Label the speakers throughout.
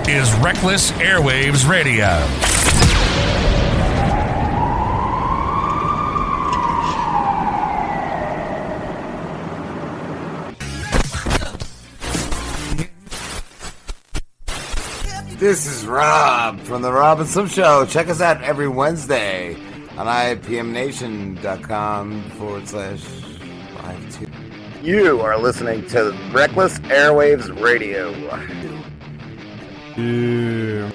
Speaker 1: is Reckless Airwaves Radio.
Speaker 2: This is Rob from The Rob and Slim Show. Check us out every Wednesday on IPMNation.com/52. You are listening to Reckless Airwaves Radio. Yeah.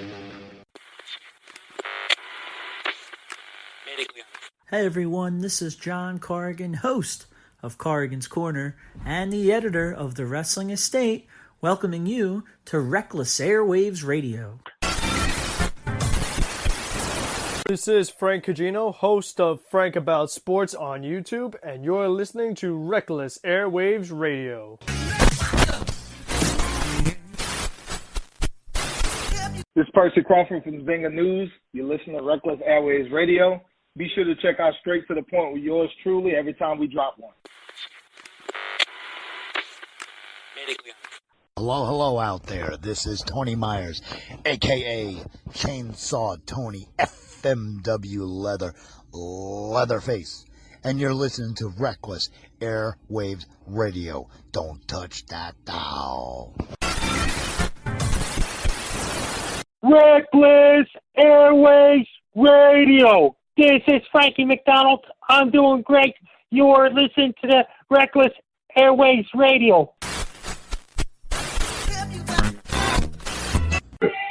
Speaker 3: Hey everyone, this is John Corrigan, host of Corrigan's Corner and the editor of The Wrestling Estate, welcoming you to Reckless Airwaves Radio.
Speaker 4: This is Frank Cugino, host of Frank About Sports on YouTube, and you're listening to Reckless Airwaves Radio.
Speaker 5: This is Percy Crawford from Zinger News. You're listening to Reckless Airwaves Radio. Be sure to check out Straight to the Point with yours truly every time we drop one.
Speaker 6: Hello out there. This is Tony Myers, AKA Chainsaw Tony, FMW Leather, Leatherface. And you're listening to Reckless Airwaves Radio. Don't touch that dial.
Speaker 7: Reckless Airwaves Radio. This is Frankie McDonald. I'm doing great. You're listening to the Reckless Airwaves Radio.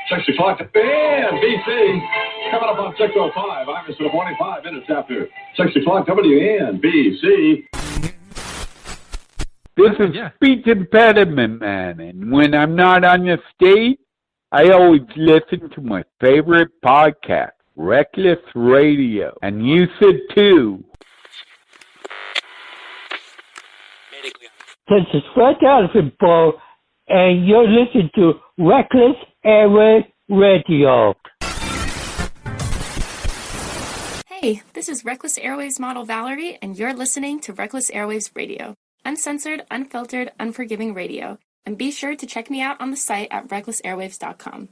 Speaker 8: 6 o'clock to BAM! BC. Coming up on 6:05. I'm Mr. 25 minutes after 6 o'clock. WNBC.
Speaker 9: This is Speech Impediment Man, and when I'm not on the stage, I always listen to my favorite podcast, Reckless Radio, and you should too.
Speaker 7: This is Fred Alfenbo, and you're listening to Reckless Airwaves Radio.
Speaker 10: Hey, this is Reckless Airwaves model Valerie, and you're listening to Reckless Airwaves Radio. Uncensored, unfiltered, unforgiving radio. And be sure to check me out on the site at recklessairwaves.com.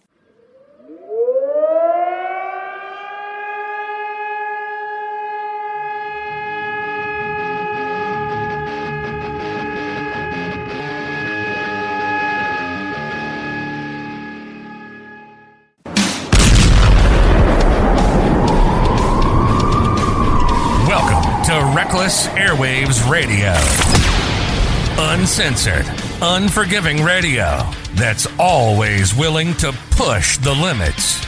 Speaker 1: Welcome to Reckless Airwaves Radio. Uncensored, unforgiving radio that's always willing to push the limits.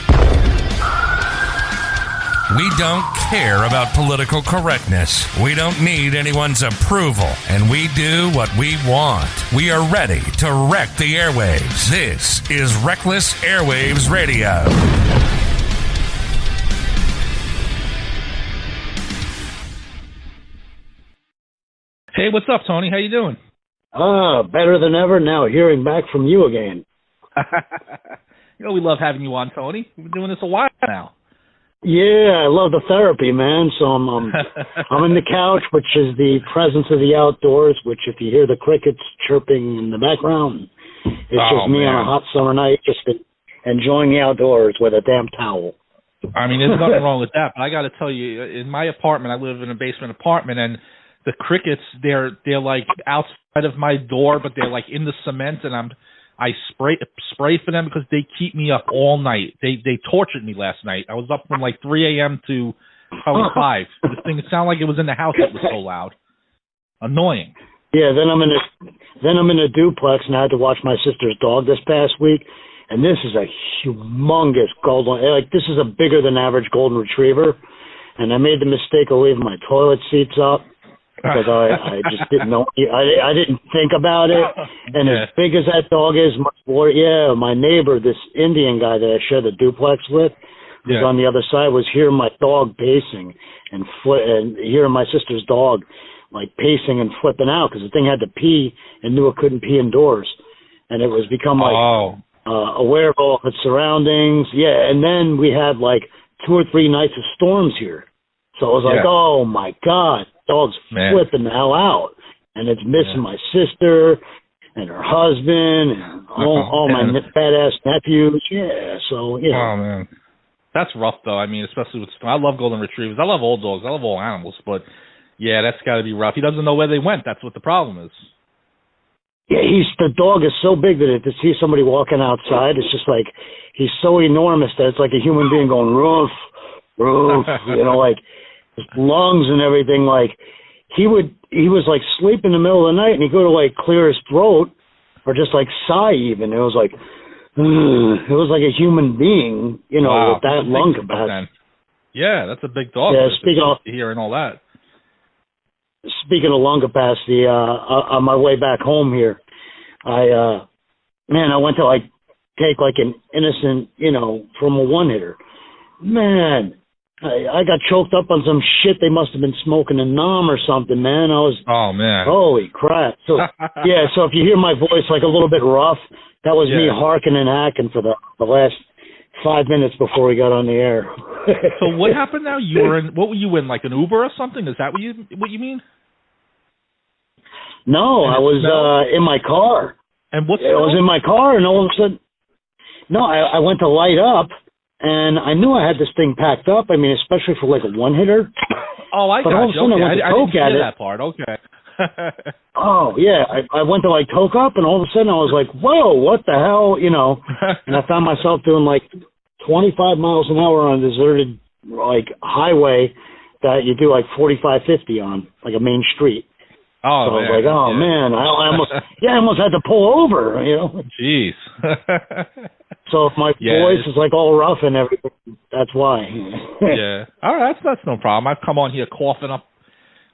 Speaker 1: We don't care about political correctness. We don't need anyone's approval, and we do what we want. We are ready to wreck the airwaves. This is Reckless Airwaves Radio.
Speaker 11: Hey, what's up, Tony? How you doing?
Speaker 12: Better than ever now, hearing back from you again.
Speaker 11: You know, we love having you on, Tony. We've been doing this a while now.
Speaker 12: Yeah, I love the therapy, man. So I'm in the couch, which is the presence of the outdoors, which if you hear the crickets chirping in the background, it's just me on a hot summer night, just enjoying the outdoors with a damn towel.
Speaker 11: I mean, there's nothing wrong with that, but I got to tell you, in my apartment, I live in a basement apartment, and the crickets, they're like outside of my door, but they're like in the cement, and I spray for them because they keep me up all night. They tortured me last night. I was up from like 3 a.m. to probably 5. This thing, it sounded like it was in the house. It was so loud, annoying.
Speaker 12: Yeah, then I'm in a duplex, and I had to watch my sister's dog this past week, and this is a humongous this is a bigger than average golden retriever, and I made the mistake of leaving my toilet seats up. Because I just didn't know. I didn't think about it. And as big as that dog is, my neighbor, this Indian guy that I share the duplex with, who's on the other side, was hearing my dog pacing and hearing my sister's dog like pacing and flipping out because the thing had to pee and knew it couldn't pee indoors. And it was become aware of all of its surroundings. Yeah, and then we had like 2 or 3 nights of storms here. So I was like, oh my God. Dog's flipping the hell out, and it's missing my sister, and her husband, and all my badass nephews. Yeah, so, you know.
Speaker 11: Oh, man. That's rough, though. I mean, especially with... I love golden retrievers. I love all dogs. I love all animals. But, yeah, that's got to be rough. He doesn't know where they went. That's what the problem is.
Speaker 12: Yeah, the dog is so big that to see somebody walking outside, it's just like, he's so enormous that it's like a human being going, roof, you know, like, his lungs and everything, like, he was like sleep in the middle of the night and he'd go to like clear his throat or just like sigh even. It was like, it was like a human being, you know,
Speaker 11: wow,
Speaker 12: with that lung capacity.
Speaker 11: Yeah, that's a big dog.
Speaker 12: Yeah, speaking of
Speaker 11: hearing all that.
Speaker 12: Speaking of lung capacity, on my way back home here, I went to like take like an innocent, you know, from a one hitter. Man, I got choked up on some shit. They must have been smoking a nom or something, man.
Speaker 11: Oh man.
Speaker 12: Holy crap. So yeah, so if you hear my voice like a little bit rough, that was me harking and hacking for the last 5 minutes before we got on the air.
Speaker 11: So what happened now? What were you in, like an Uber or something? Is that what you mean?
Speaker 12: No, I was in my car.
Speaker 11: And what's
Speaker 12: I was in my car, and all of a sudden, I went to light up, and I knew I had this thing packed up. I mean, especially for like a one hitter.
Speaker 11: Oh, I got
Speaker 12: all of a sudden
Speaker 11: you. Okay.
Speaker 12: I went to
Speaker 11: I didn't
Speaker 12: toke at
Speaker 11: hear
Speaker 12: it.
Speaker 11: that part. Okay.
Speaker 12: Oh yeah, I went to like toke up, and all of a sudden I was like, "Whoa, what the hell?" You know, and I found myself doing like 25 miles an hour on a deserted like highway that you do like 45, 50 on, like a main street.
Speaker 11: Oh,
Speaker 12: so I was like, oh man, I almost had to pull over, you know.
Speaker 11: Jeez.
Speaker 12: So if my voice is like all rough and everything, that's why.
Speaker 11: Yeah. All right, that's no problem. I've come on here coughing up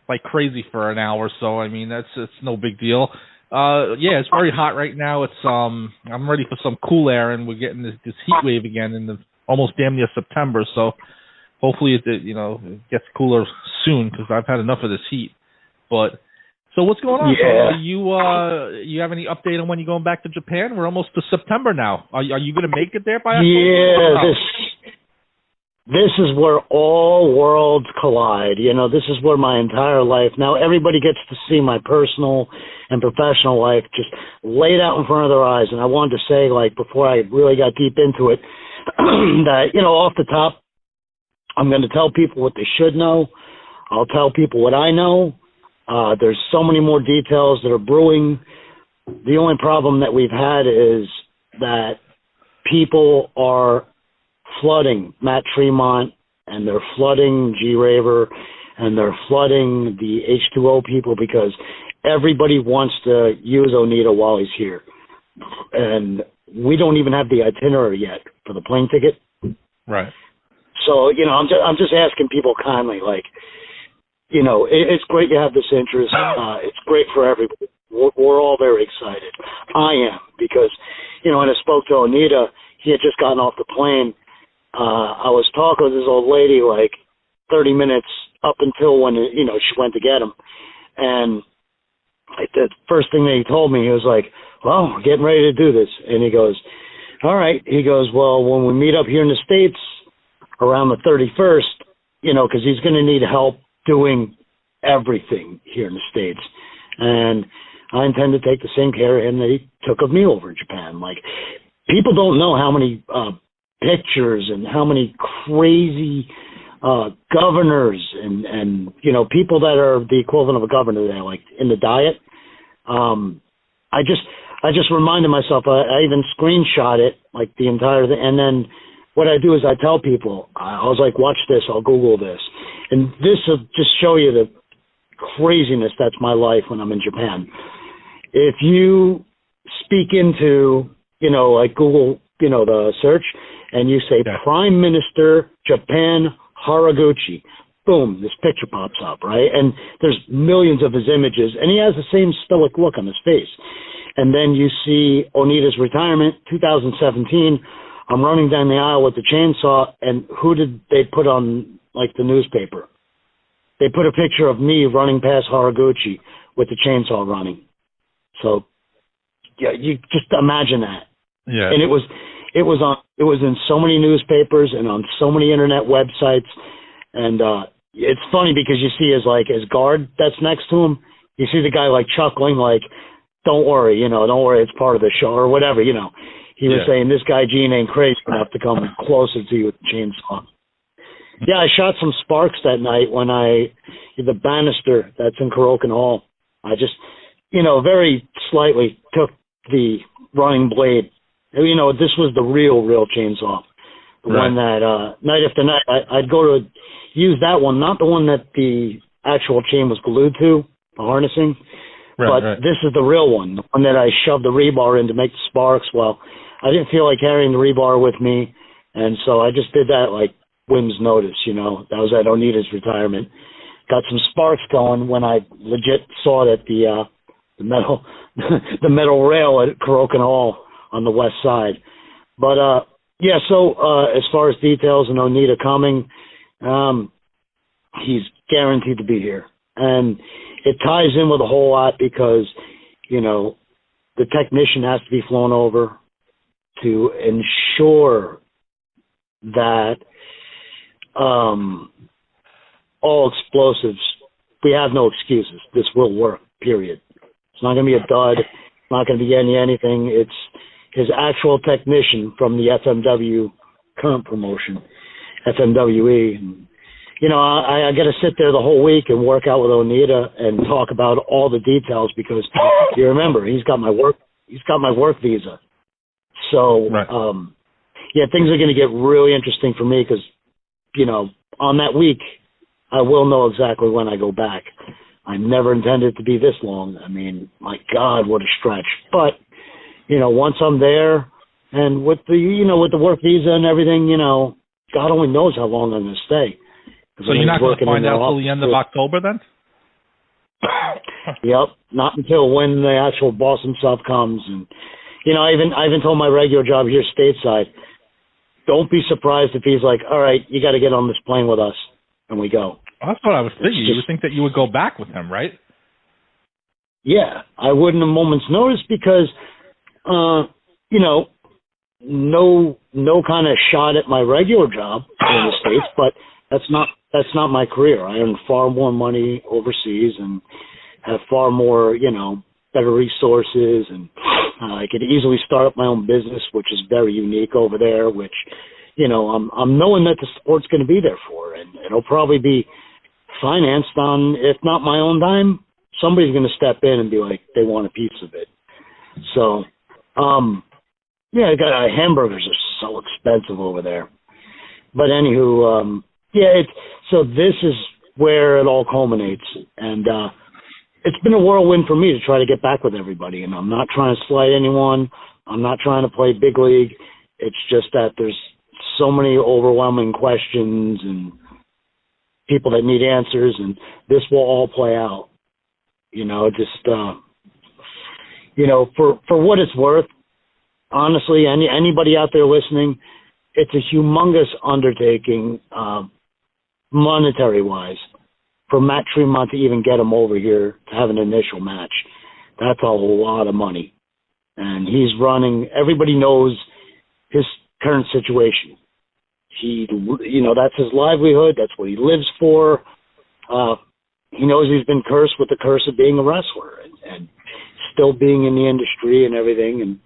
Speaker 11: like crazy for an hour, so I mean it's no big deal. Yeah, it's very hot right now. It's I'm ready for some cool air, and we're getting this heat wave again in the almost damn near September. So hopefully it gets cooler soon, because I've had enough of this heat. But so what's going on?
Speaker 12: Yeah.
Speaker 11: You have any update on when you're going back to Japan? We're almost to September now. Are you going to make it there by October?
Speaker 12: Yeah, this is where all worlds collide. You know, this is where my entire life, now everybody gets to see my personal and professional life just laid out in front of their eyes. And I wanted to say, like, before I really got deep into it, that, you know, off the top, I'm going to tell people what they should know. I'll tell people what I know. There's so many more details that are brewing. The only problem that we've had is that people are flooding Matt Tremont, and they're flooding G-Raver, and they're flooding the H2O people, because everybody wants to use Onita while he's here. And we don't even have the itinerary yet for the plane ticket.
Speaker 11: Right.
Speaker 12: So, you know, I'm just asking people kindly, like, you know, it's great you have this interest. It's great for everybody. We're all very excited. I am, because, you know, when I spoke to Onita, he had just gotten off the plane. I was talking with this old lady like 30 minutes up until when, you know, she went to get him. And the first thing that he told me, he was like, well, we're getting ready to do this. And he goes, all right. He goes, well, when we meet up here in the States around the 31st, you know, because he's going to need help doing everything here in the States. And I intend to take the same care of him that he took of me over in Japan. Like, people don't know how many pictures and how many crazy governors and you know, people that are the equivalent of a governor there, like in the diet. I just reminded myself, I even screenshot it, like the entire thing, and then what I do is I tell people, I was like, watch this, I'll Google this. And this will just show you the craziness that's my life when I'm in Japan. If you speak into, you know, like Google, you know, the search, and you say Prime Minister Japan Haraguchi, boom, this picture pops up, right? And there's millions of his images, and he has the same stoic look on his face. And then you see Onita's retirement, 2017. I'm running down the aisle with the chainsaw, and who did they put on, like, the newspaper? They put a picture of me running past Haraguchi with the chainsaw running. So, yeah, you just imagine that.
Speaker 11: Yeah.
Speaker 12: And it was in so many newspapers and on so many internet websites. And it's funny because you see his guard that's next to him. You see the guy like chuckling, like, don't worry, don't worry, it's part of the show or whatever, He was saying, this guy Gene ain't crazy enough to come closer to you with the chainsaw. Yeah, I shot some sparks that night when the banister that's in Kurokan Hall, I just, very slightly took the running blade. This was the real chainsaw. The one that, night after night, I'd go to use that one, not the one that the actual chain was glued to, the harnessing, but this is the real one, the one that I shoved the rebar in to make the sparks. Well, I didn't feel like carrying the rebar with me, and so I just did that like whim's notice, That was at Onita's retirement. Got some sparks going when I legit saw that the metal the metal rail at Kurokan Hall on the west side. But so as far as details and Onita coming, he's guaranteed to be here. And it ties in with a whole lot because, the technician has to be flown over to ensure that all explosives, we have no excuses. This will work, period. It's not going to be a dud. It's not going to be anything. It's his actual technician from the FMW current promotion, fmw-e. And, I got to sit there the whole week and work out with Onita and talk about all the details because you remember he's got my work visa. So things are going to get really interesting for me because on that week I will know exactly when I go back. I never intended it to be this long. I mean, my God, what a stretch. But once I'm there and with the work visa and everything, God only knows how long I'm going to stay.
Speaker 11: So you're not going to find out till the end of October then?
Speaker 12: Yep, not until when the actual boss himself comes. And, I even told my regular job here stateside, don't be surprised if he's like, all right, you got to get on this plane with us. And we go.
Speaker 11: Well, that's what I was thinking. You would think that you would go back with him, right?
Speaker 12: Yeah, I wouldn't a moment's notice because, no kind of shot at my regular job in the States, but that's not my career. I earn far more money overseas and have far more, better resources, and I could easily start up my own business, which is very unique over there, which, I'm knowing that the support's going to be there for, and it'll probably be financed on, if not my own dime, somebody's going to step in and be like, they want a piece of it. So, hamburgers are so expensive over there. But anywho, so this is where it all culminates. And it's been a whirlwind for me to try to get back with everybody. And I'm not trying to slight anyone. I'm not trying to play big league. It's just that there's so many overwhelming questions and people that need answers, and this will all play out. For what it's worth, honestly, anybody out there listening, it's a humongous undertaking, monetary-wise, for Matt Tremont to even get him over here to have an initial match. That's a lot of money. And he's running, everybody knows his current situation. That's his livelihood. That's what he lives for. He knows he's been cursed with the curse of being a wrestler and still being in the industry and everything. And,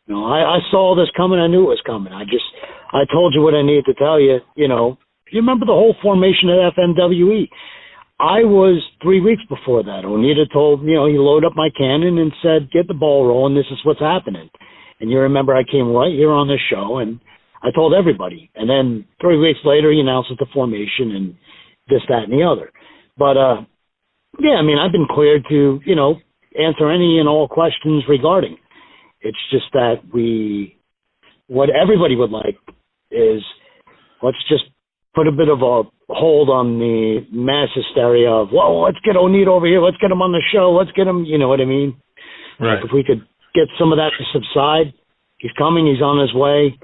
Speaker 12: I saw all this coming. I knew it was coming. I told you what I needed to tell you. You remember the whole formation at FMW-e. I was 3 weeks before that. Onita told me, he loaded up my cannon and said, get the ball rolling. This is what's happening. And you remember I came right here on this show and I told everybody. And then 3 weeks later, he announced the formation and this, that, and the other. But, I've been cleared to, answer any and all questions regarding. It's just that what everybody would like is let's just put a bit of a hold on the mass hysteria of, whoa, let's get Onita over here. Let's get him on the show. Let's get him, you know what I mean?
Speaker 11: Right.
Speaker 12: Like if we could get some of that to subside. He's coming. He's on his way.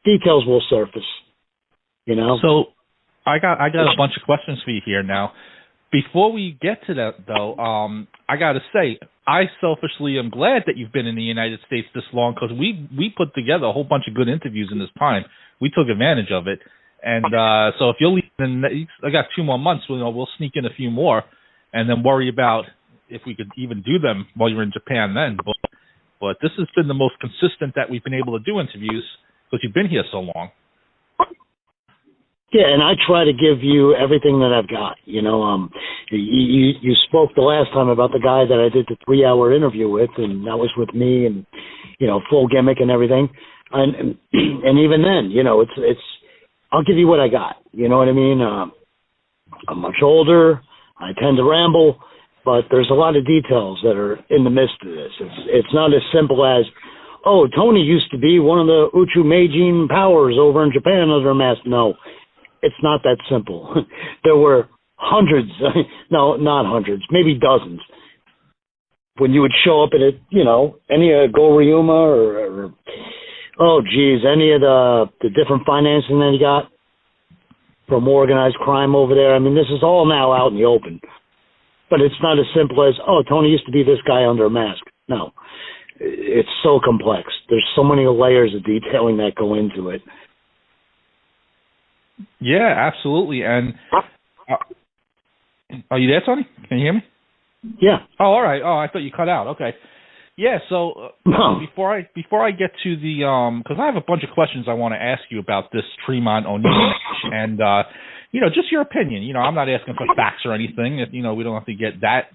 Speaker 12: Details will surface,
Speaker 11: So I got a bunch of questions for you here now. Before we get to that, though, I got to say, I selfishly am glad that you've been in the United States this long because we put together a whole bunch of good interviews in this time. We took advantage of it. And so if you'll leave, I got 2 more months, we'll sneak in a few more and then worry about, if we could even do them while you're in Japan then. But this has been the most consistent that we've been able to do interviews because you've been here so long.
Speaker 12: Yeah, and I try to give you everything that I've got. You spoke the last time about the guy that I did the 3-hour interview with, and that was with me, and full gimmick and everything. And even then, it's I'll give you what I got. You know what I mean? I'm much older. I tend to ramble, but there's a lot of details that are in the midst of this. It's not as simple as, oh, Tony used to be one of the Uchu Meijin powers over in Japan under a mask. No. It's not that simple. There were hundreds, no, not hundreds, maybe dozens. When you would show up at any Go Ryuma or any of the different financing that he got from organized crime over there. I mean, this is all now out in the open. But it's not as simple as, oh, Tony used to be this guy under a mask. No. It's so complex. There's so many layers of detailing that go into it.
Speaker 11: Yeah, absolutely. And are you there, Tony? Can you hear me?
Speaker 12: Yeah.
Speaker 11: Oh, all right. Oh, I thought you cut out. Okay. Yeah. So before I get to the because I have a bunch of questions I want to ask you about this Tremont Onita match, and just your opinion. I'm not asking for facts or anything. We don't have to get that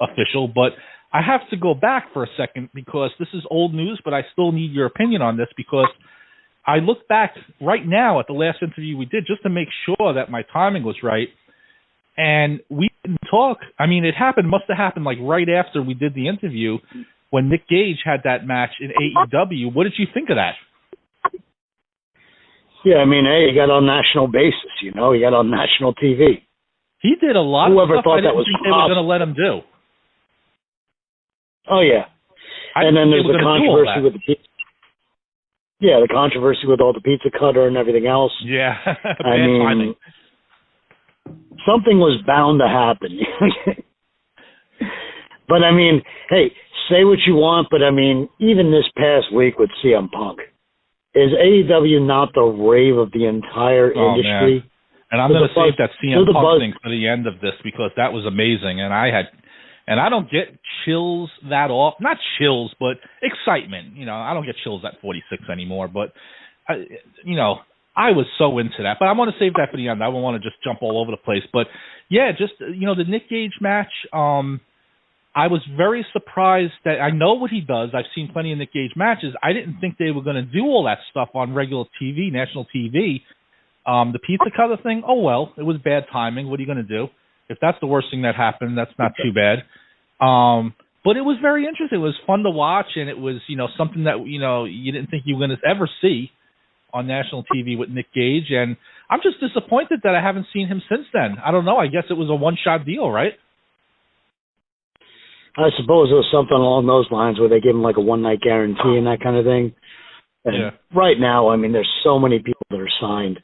Speaker 11: official, but I have to go back for a second because this is old news, but I still need your opinion on this because I look back right now at the last interview we did just to make sure that my timing was right, and we didn't talk. I mean, must have happened like right after we did the interview when Nick Gage had that match in AEW. What did you think of that?
Speaker 12: Yeah, I mean, hey, he got on national basis, he got on national TV.
Speaker 11: He did a lot of stuff
Speaker 12: thought
Speaker 11: I didn't
Speaker 12: that was
Speaker 11: think they were going to let him do.
Speaker 12: Oh, yeah. And then there's the controversy with the pizza. Yeah, the controversy with all the pizza cutter and everything else.
Speaker 11: Yeah,
Speaker 12: I mean, timing. Something was bound to happen. But, I mean, hey, say what you want, but, I mean, even this past week with CM Punk, is AEW not the rave of the entire industry?
Speaker 11: Man. And I'm going to save that CM Punk thing for the end of this because that was amazing, and I don't get chills that often. Not chills, but excitement. I don't get chills at 46 anymore. But, I was so into that. But I want to save that for the end. I don't want to just jump all over the place. But, yeah, just, the Nick Gage match, I was very surprised that I know what he does. I've seen plenty of Nick Gage matches. I didn't think they were going to do all that stuff on regular TV, national TV. The pizza cutter thing, oh, well, it was bad timing. What are you going to do? If that's the worst thing that happened, that's not too bad. But it was very interesting. It was fun to watch, and it was, something that, you didn't think you were going to ever see on national TV with Nick Gage. And I'm just disappointed that I haven't seen him since then. I don't know. I guess it was a one-shot deal, right?
Speaker 12: I suppose it was something along those lines where they give him like a one-night guarantee and that kind of thing. And right now, I mean, there's so many people that are signed.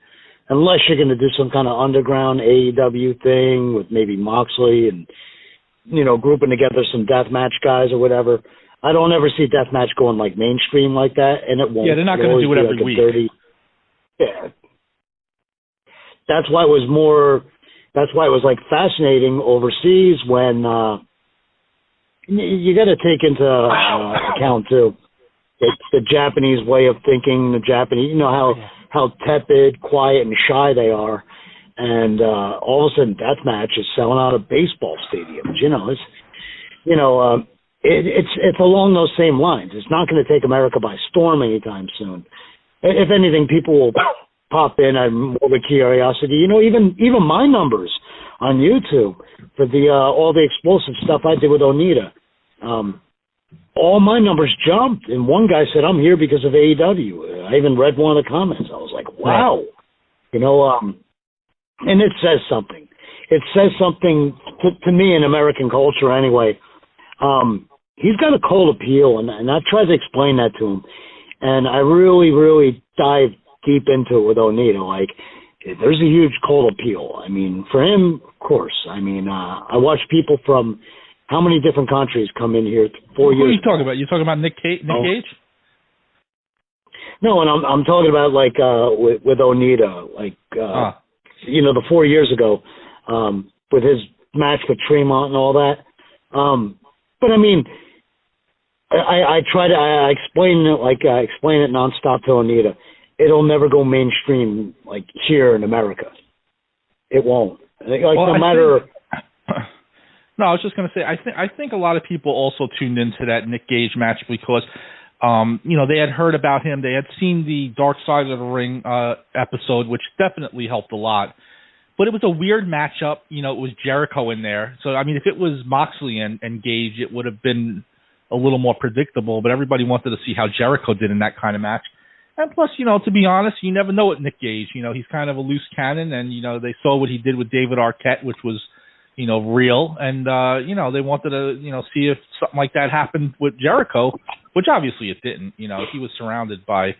Speaker 12: Unless you're going to do some kind of underground AEW thing with maybe Moxley and, grouping together some deathmatch guys or whatever. I don't ever see deathmatch going like mainstream like that, and it won't.
Speaker 11: Yeah, they're not going to do it every week.
Speaker 12: Yeah. That's why it was like fascinating overseas when you got to take into account too the Japanese way of thinking, the Japanese, how tepid, quiet, and shy they are. And all of a sudden, deathmatch is selling out of baseball stadiums. It's along those same lines. It's not going to take America by storm anytime soon. If anything, people will pop in at morbid curiosity. Even my numbers on YouTube for all the explosive stuff I did with Onita. All my numbers jumped, and one guy said, "I'm here because of AEW." I even read one of the comments. I was like, "Wow," and it says something. It says something to me in American culture, anyway. He's got a cold appeal, and I've tried to explain that to him, and I really, really dive deep into it with Onita. Like, there's a huge cold appeal. I mean, for him, of course. I mean, I watch people from how many different countries come in here 4 years.
Speaker 11: Who are you talking about? You talking about Nick Gage?
Speaker 12: No, and I'm talking about like with Onita, like the 4 years ago, with his match with Tremont and all that. But I mean, I explain it nonstop to Onita. It'll never go mainstream like here in America. It won't. No matter.
Speaker 11: No, I was just going to say, I think a lot of people also tuned into that Nick Gage match because, they had heard about him. They had seen the Dark Side of the Ring episode, which definitely helped a lot. But it was a weird matchup. It was Jericho in there. So, I mean, if it was Moxley and Gage, it would have been a little more predictable. But everybody wanted to see how Jericho did in that kind of match. And plus, to be honest, you never know with Nick Gage. He's kind of a loose cannon. And, they saw what he did with David Arquette, which was, real. And, they wanted to, see if something like that happened with Jericho, which obviously it didn't. He was surrounded by,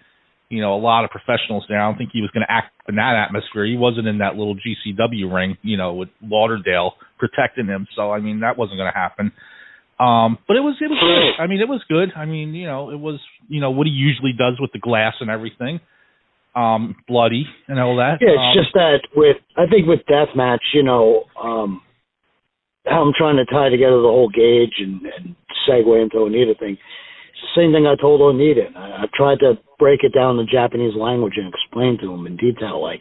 Speaker 11: a lot of professionals there. I don't think he was going to act in that atmosphere. He wasn't in that little GCW ring, with Lauderdale protecting him. So, I mean, that wasn't going to happen. But it was good. I mean, it was good. I mean, it was, what he usually does with the glass and everything. Bloody and all that.
Speaker 12: Yeah, it's just that I think with Deathmatch, how I'm trying to tie together the whole Gage and segue into Onita thing. It's the same thing I told Onita. I tried to break it down in the Japanese language and explain to him in detail, like,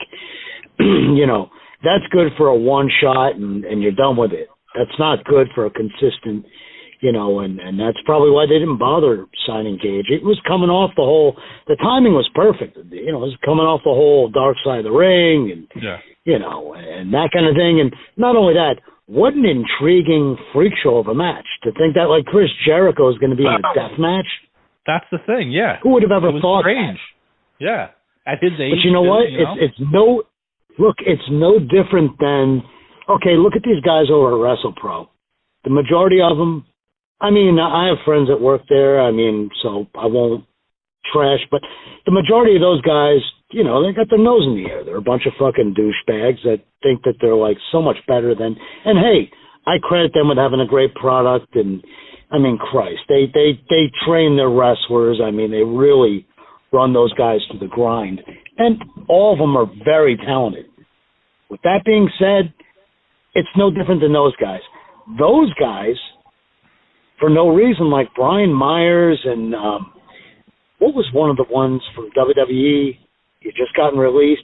Speaker 12: that's good for a one shot and you're done with it. That's not good for a consistent, and that's probably why they didn't bother signing Gage. It was coming off the timing was perfect. It was coming off the whole Dark Side of the Ring and, and that kind of thing. And not only that, what an intriguing freak show of a match to think that like Chris Jericho is going to be in a death match.
Speaker 11: That's the thing, yeah.
Speaker 12: Who would have ever thought
Speaker 11: strange.
Speaker 12: That?
Speaker 11: Yeah, at his age.
Speaker 12: But you know what? It's no different than, okay, look at these guys over at WrestlePro. The majority of them, I mean, I have friends that work there, so I won't trash, but the majority of those guys, they got their nose in the air. They're a bunch of fucking douchebags that think that they're like so much better than, and hey, I credit them with having a great product and, Christ, they train their wrestlers. They really run those guys to the grind, and all of them are very talented. With that being said, it's no different than those guys. Those guys, for no reason, like Brian Myers and what was one of the ones from WWE? You just gotten released.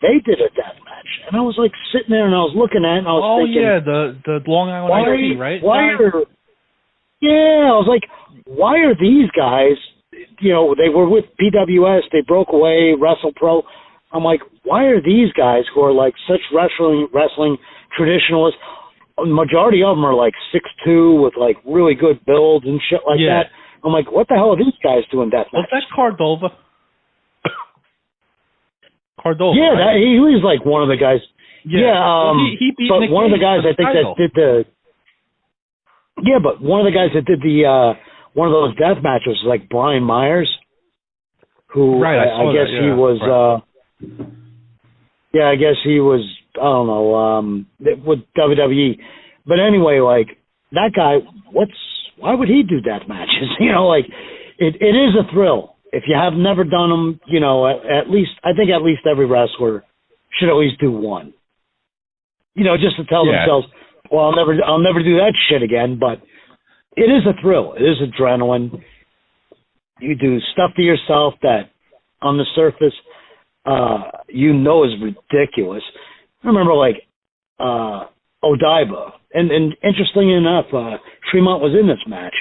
Speaker 12: They did a death match, and I was like sitting there and I was looking at it and I was thinking,
Speaker 11: yeah, the Long Island IC, right?
Speaker 12: I was like, why are these guys? They were with PWS. They broke away, WrestlePro. I'm like, why are these guys who are like such wrestling traditionalists? A majority of them are like 6'2" with like really good builds and shit like that. I'm like, what the hell are these guys doing death match?
Speaker 11: Was that Cordova?
Speaker 12: Yeah,
Speaker 11: right?
Speaker 12: He was like one of the guys.
Speaker 11: He beat
Speaker 12: but
Speaker 11: Nick
Speaker 12: one of the guys
Speaker 11: Gage
Speaker 12: I think
Speaker 11: title.
Speaker 12: that did the. Yeah, but one of the guys that did the one of those death matches was like Brian Myers, who I guess he was.
Speaker 11: Right.
Speaker 12: I guess he was. I don't know with WWE, but anyway, like that guy. Why would he do death matches? It is a thrill. If you have never done them, at least every wrestler should at least do one. Just to tell themselves, well, I'll never do that shit again. But it is a thrill. It is adrenaline. You do stuff to yourself that, on the surface, is ridiculous. I remember Odaiba, and interestingly enough, Tremont was in this match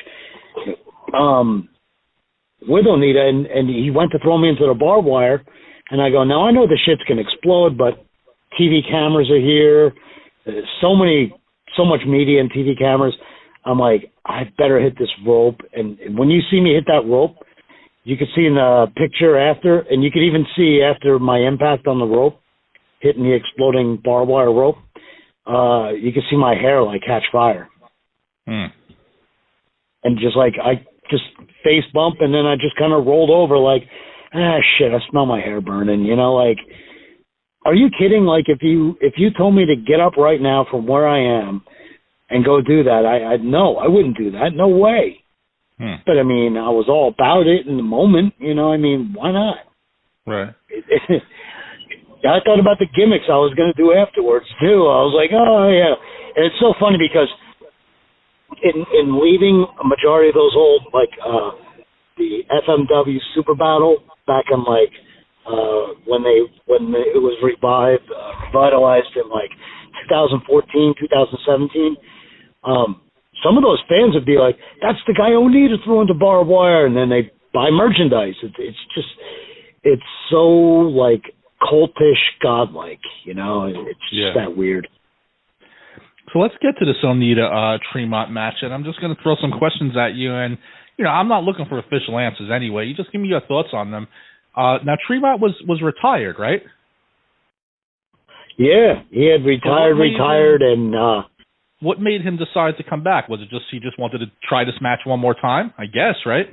Speaker 12: with Onita, and he went to throw me into the barbed wire, and I go, now I know the shit's gonna explode, but TV cameras are here, there's so much media and TV cameras. I'm like, I better hit this rope, and when you see me hit that rope, you could see in the picture after, and you could even see after my impact on the rope, hitting the exploding barbed wire rope, you could see my hair catch fire. And just I just face bump, and then I just kind of rolled over shit, I smell my hair burning, are you kidding? If you told me to get up right now from where I am and go do that, I wouldn't do that. No way. But I was all about it in the moment, why not?
Speaker 11: Right.
Speaker 12: I thought about the gimmicks I was going to do afterwards too. I was like, oh yeah, And it's so funny because in leaving a majority of those old, like, the FMW Super Battle back in, like, when it was revitalized in, like, 2014, 2017, some of those fans would be like, that's the guy Onita threw into barbed wire, and then they buy merchandise. It's so, like, cultish, godlike, you know? It's just that weird.
Speaker 11: So let's get to this Onita Tremont match, and I'm just going to throw some questions at you, and, you know, I'm not looking for official answers anyway. You just give me your thoughts on them. Now, Tremont was retired, right?
Speaker 12: Yeah, he had retired, and...
Speaker 11: what made him decide to come back? Was it just he just wanted to try this match one more time? I guess, right?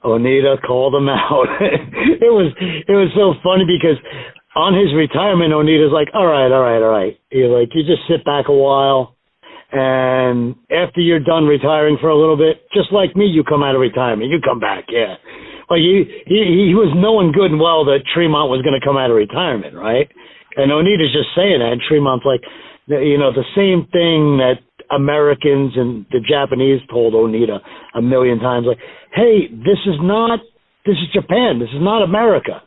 Speaker 12: Onita called him out. It was so funny because on his retirement, Onita's like, all right. You just sit back a while, and after you're done retiring for a little bit, just like me, you come out of retirement. You come back, yeah. Like he was knowing good and well that Tremont was going to come out of retirement, right? And Onita's just saying that, and Tremont's like, you know, the same thing that Americans and the Japanese told Onita a million times, like, hey, this is Japan. This is not America.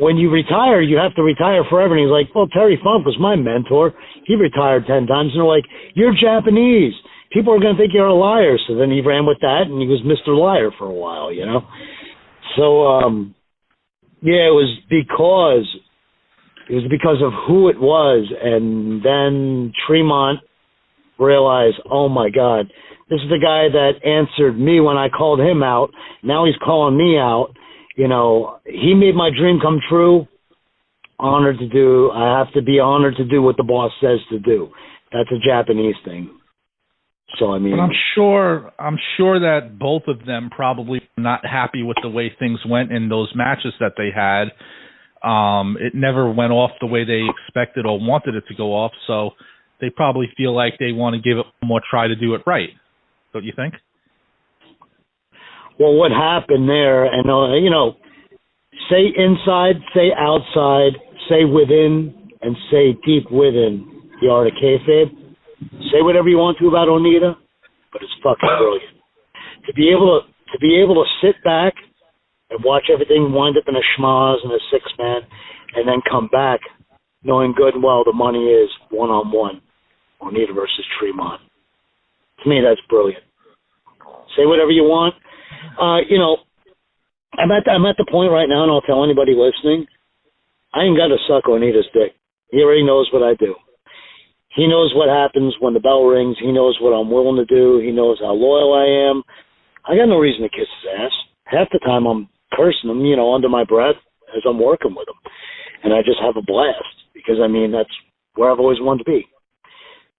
Speaker 12: When you retire, you have to retire forever. And he's like, well, Terry Funk was my mentor. He retired 10 times. And they're like, you're Japanese. People are going to think you're a liar. So then he ran with that, and he was Mr. Liar for a while, you know? So, yeah, it was because of who it was. And then Tremont realized, oh, my God, this is the guy that answered me when I called him out. Now he's calling me out. You know, he made my dream come true. I have to be honored to do what the boss says to do. That's a Japanese thing. So, I mean,
Speaker 11: but I'm sure that both of them probably were not happy with the way things went in those matches that they had. It never went off the way they expected or wanted it to go off, so they probably feel like they want to give it one more try to do it right. Don't you think?
Speaker 12: Well, what happened there, and, you know, say inside, say outside, say within, and say deep within the art of kayfabe. Say whatever you want to about Onita, but it's fucking brilliant. To be able to sit back and watch everything wind up in a schmaz and a six-man, and then come back knowing good and well the money is one-on-one, Onita versus Tremont. To me, that's brilliant. Say whatever you want. You know, I'm at the point right now, and I'll tell anybody listening, I ain't got to suck Onita's dick. He already knows what I do. He knows what happens when the bell rings. He knows what I'm willing to do. He knows how loyal I am. I got no reason to kiss his ass. Half the time I'm cursing him, you know, under my breath as I'm working with him. And I just have a blast because, I mean, that's where I've always wanted to be.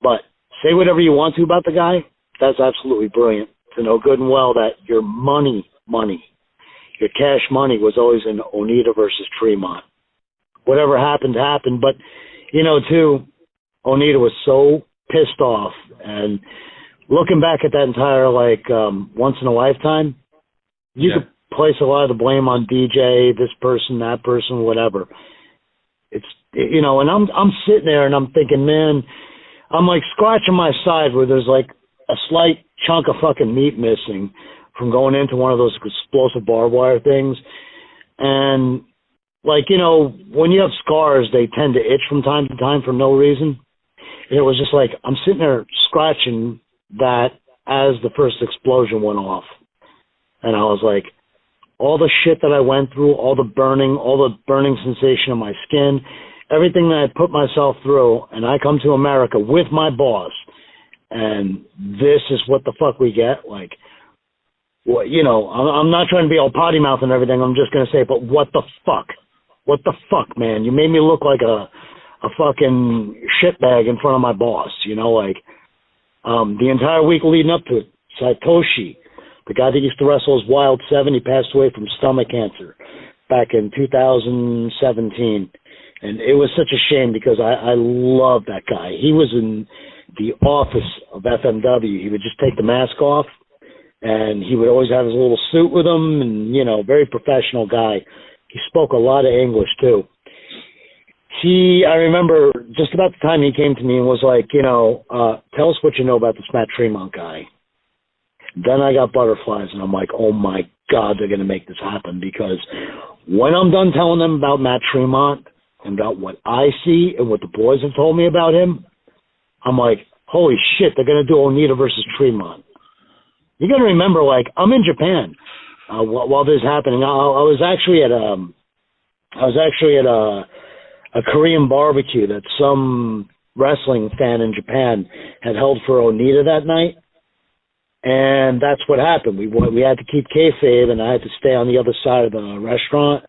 Speaker 12: But say whatever you want to about the guy. That's absolutely brilliant to know good and well that your money, your cash money was always in Onita versus Tremont. Whatever happened, happened. But, you know, too, Onita was so pissed off. And looking back at that entire, like, once in a lifetime, you could place a lot of the blame on DJ, this person, that person, whatever. It's, you know, and I'm sitting there and I'm thinking, man, I'm like scratching my side where there's like a slight chunk of fucking meat missing from going into one of those explosive barbed wire things. And, like, you know, when you have scars, they tend to itch from time to time for no reason. And it was just like, I'm sitting there scratching that as the first explosion went off. And I was like, all the shit that I went through, all the burning sensation in my skin, everything that I put myself through, and I come to America with my boss, and this is what the fuck we get? Like, well, you know, I'm not trying to be all potty mouth and everything. I'm just going to say, but what the fuck? What the fuck, man? You made me look like a fucking shitbag in front of my boss, you know, like, the entire week leading up to it, Satoshi, the guy that used to wrestle as Wild 7, he passed away from stomach cancer back in 2017. And it was such a shame because I love that guy. He was in the office of FMW. He would just take the mask off, and he would always have his little suit with him, and, you know, very professional guy. He spoke a lot of English, too. I remember just about the time he came to me and was like, tell us what you know about this Matt Tremont guy. Then I got butterflies, and I'm like, oh my God, they're going to make this happen, because when I'm done telling them about Matt Tremont and about what I see and what the boys have told me about him, I'm like, holy shit, they're going to do Onita versus Tremont. You got to remember, like, I'm in Japan while this is happening. I was actually at a Korean barbecue that some wrestling fan in Japan had held for Onita that night. And that's what happened. We had to keep kayfabe, and I had to stay on the other side of the restaurant.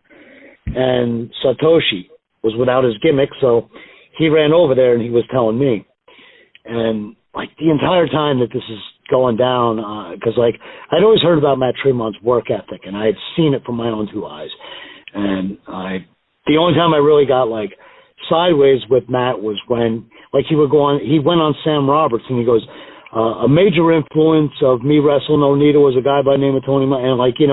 Speaker 12: And Satoshi was without his gimmick, so he ran over there and he was telling me. And like the entire time that this is going down, because like I'd always heard about Matt Tremont's work ethic, and I had seen it from my own two eyes. And the only time I really got like sideways with Matt was when like he went on Sam Roberts, and he goes, a major influence of me wrestling Onita was a guy by the name of Tony, and like, he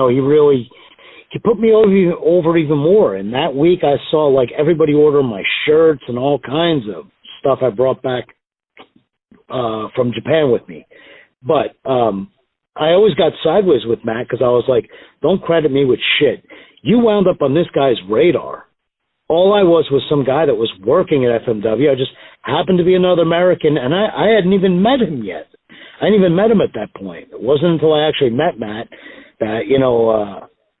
Speaker 12: put me over even more. And that week I saw like everybody ordering my shirts and all kinds of stuff I brought back from Japan with me. But I always got sideways with Matt because I was like, don't credit me with shit. You wound up on this guy's radar. All I was some guy that was working at FMW. I just happened to be another American, and I hadn't even met him yet. I hadn't even met him at that point. It wasn't until I actually met Matt that,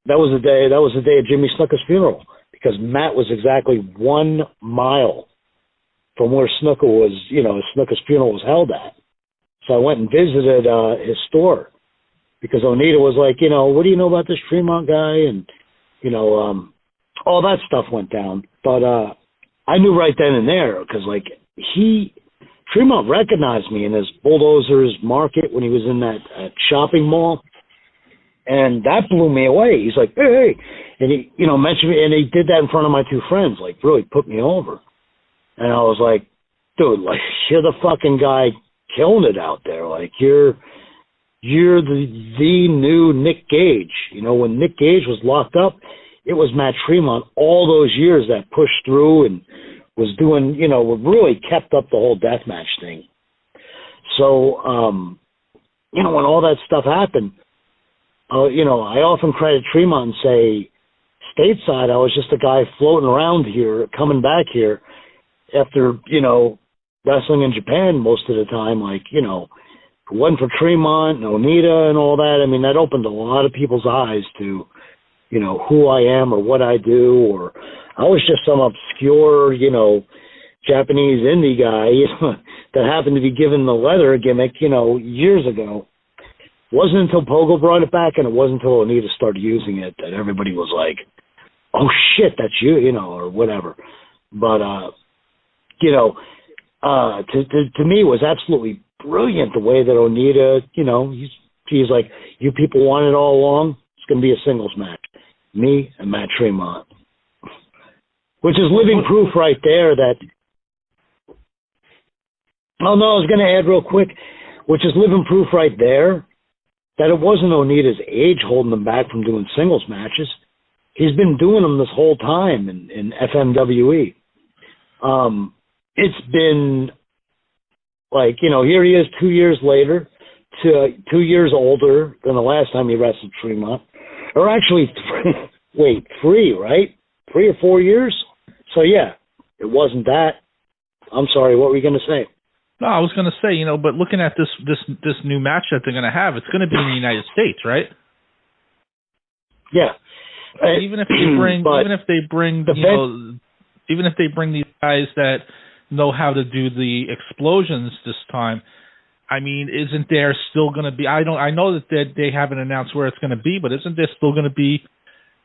Speaker 12: that was the day of Jimmy Snuka's funeral, because Matt was exactly 1 mile from where Snuka was, Snuka's funeral was held at. So I went and visited his store, because Onita was like, what do you know about this Tremont guy? And, all that stuff went down. But I knew right then and there, because like Tremont recognized me in his Bulldozers Market when he was in that shopping mall, and that blew me away. He's like, hey, and he mentioned me, and he did that in front of my two friends, like really put me over. And I was like, dude, like you're the fucking guy killing it out there. Like you're the new Nick Gage. When Nick Gage was locked up, it was Matt Tremont all those years that pushed through and was doing, really kept up the whole deathmatch thing. So, when all that stuff happened, I often credit Tremont and say, stateside, I was just a guy floating around here, coming back here after, wrestling in Japan most of the time. Like, if it wasn't for Tremont and Onita and all that, I mean, that opened a lot of people's eyes to, who I am or what I do, or I was just some obscure, Japanese indie guy that happened to be given the leather gimmick, years ago. It wasn't until Pogo brought it back, and it wasn't until Onita started using it that everybody was like, oh shit, that's you, or whatever. But, to me it was absolutely brilliant the way that Onita, he's like, you people want it all along, it's going to be a singles match. Me and Matt Tremont. Which is living proof right there that... Oh, no, I was going to add real quick, which is living proof right there that it wasn't Onita's age holding him back from doing singles matches. He's been doing them this whole time in FMW-e. It's been like, here he is 2 years later, 2 years older than the last time he wrestled Tremont. Or actually, 3, right? 3 or 4 years? So, yeah, it wasn't that. I'm sorry, what were you going to say?
Speaker 11: No, I was going to say, but looking at this new match that they're going to have, it's going to be in the United States, right?
Speaker 12: Yeah.
Speaker 11: Even if they bring these guys that know how to do the explosions this time, I mean, isn't there still going to be? I know that they haven't announced where it's going to be, but isn't there still going to be,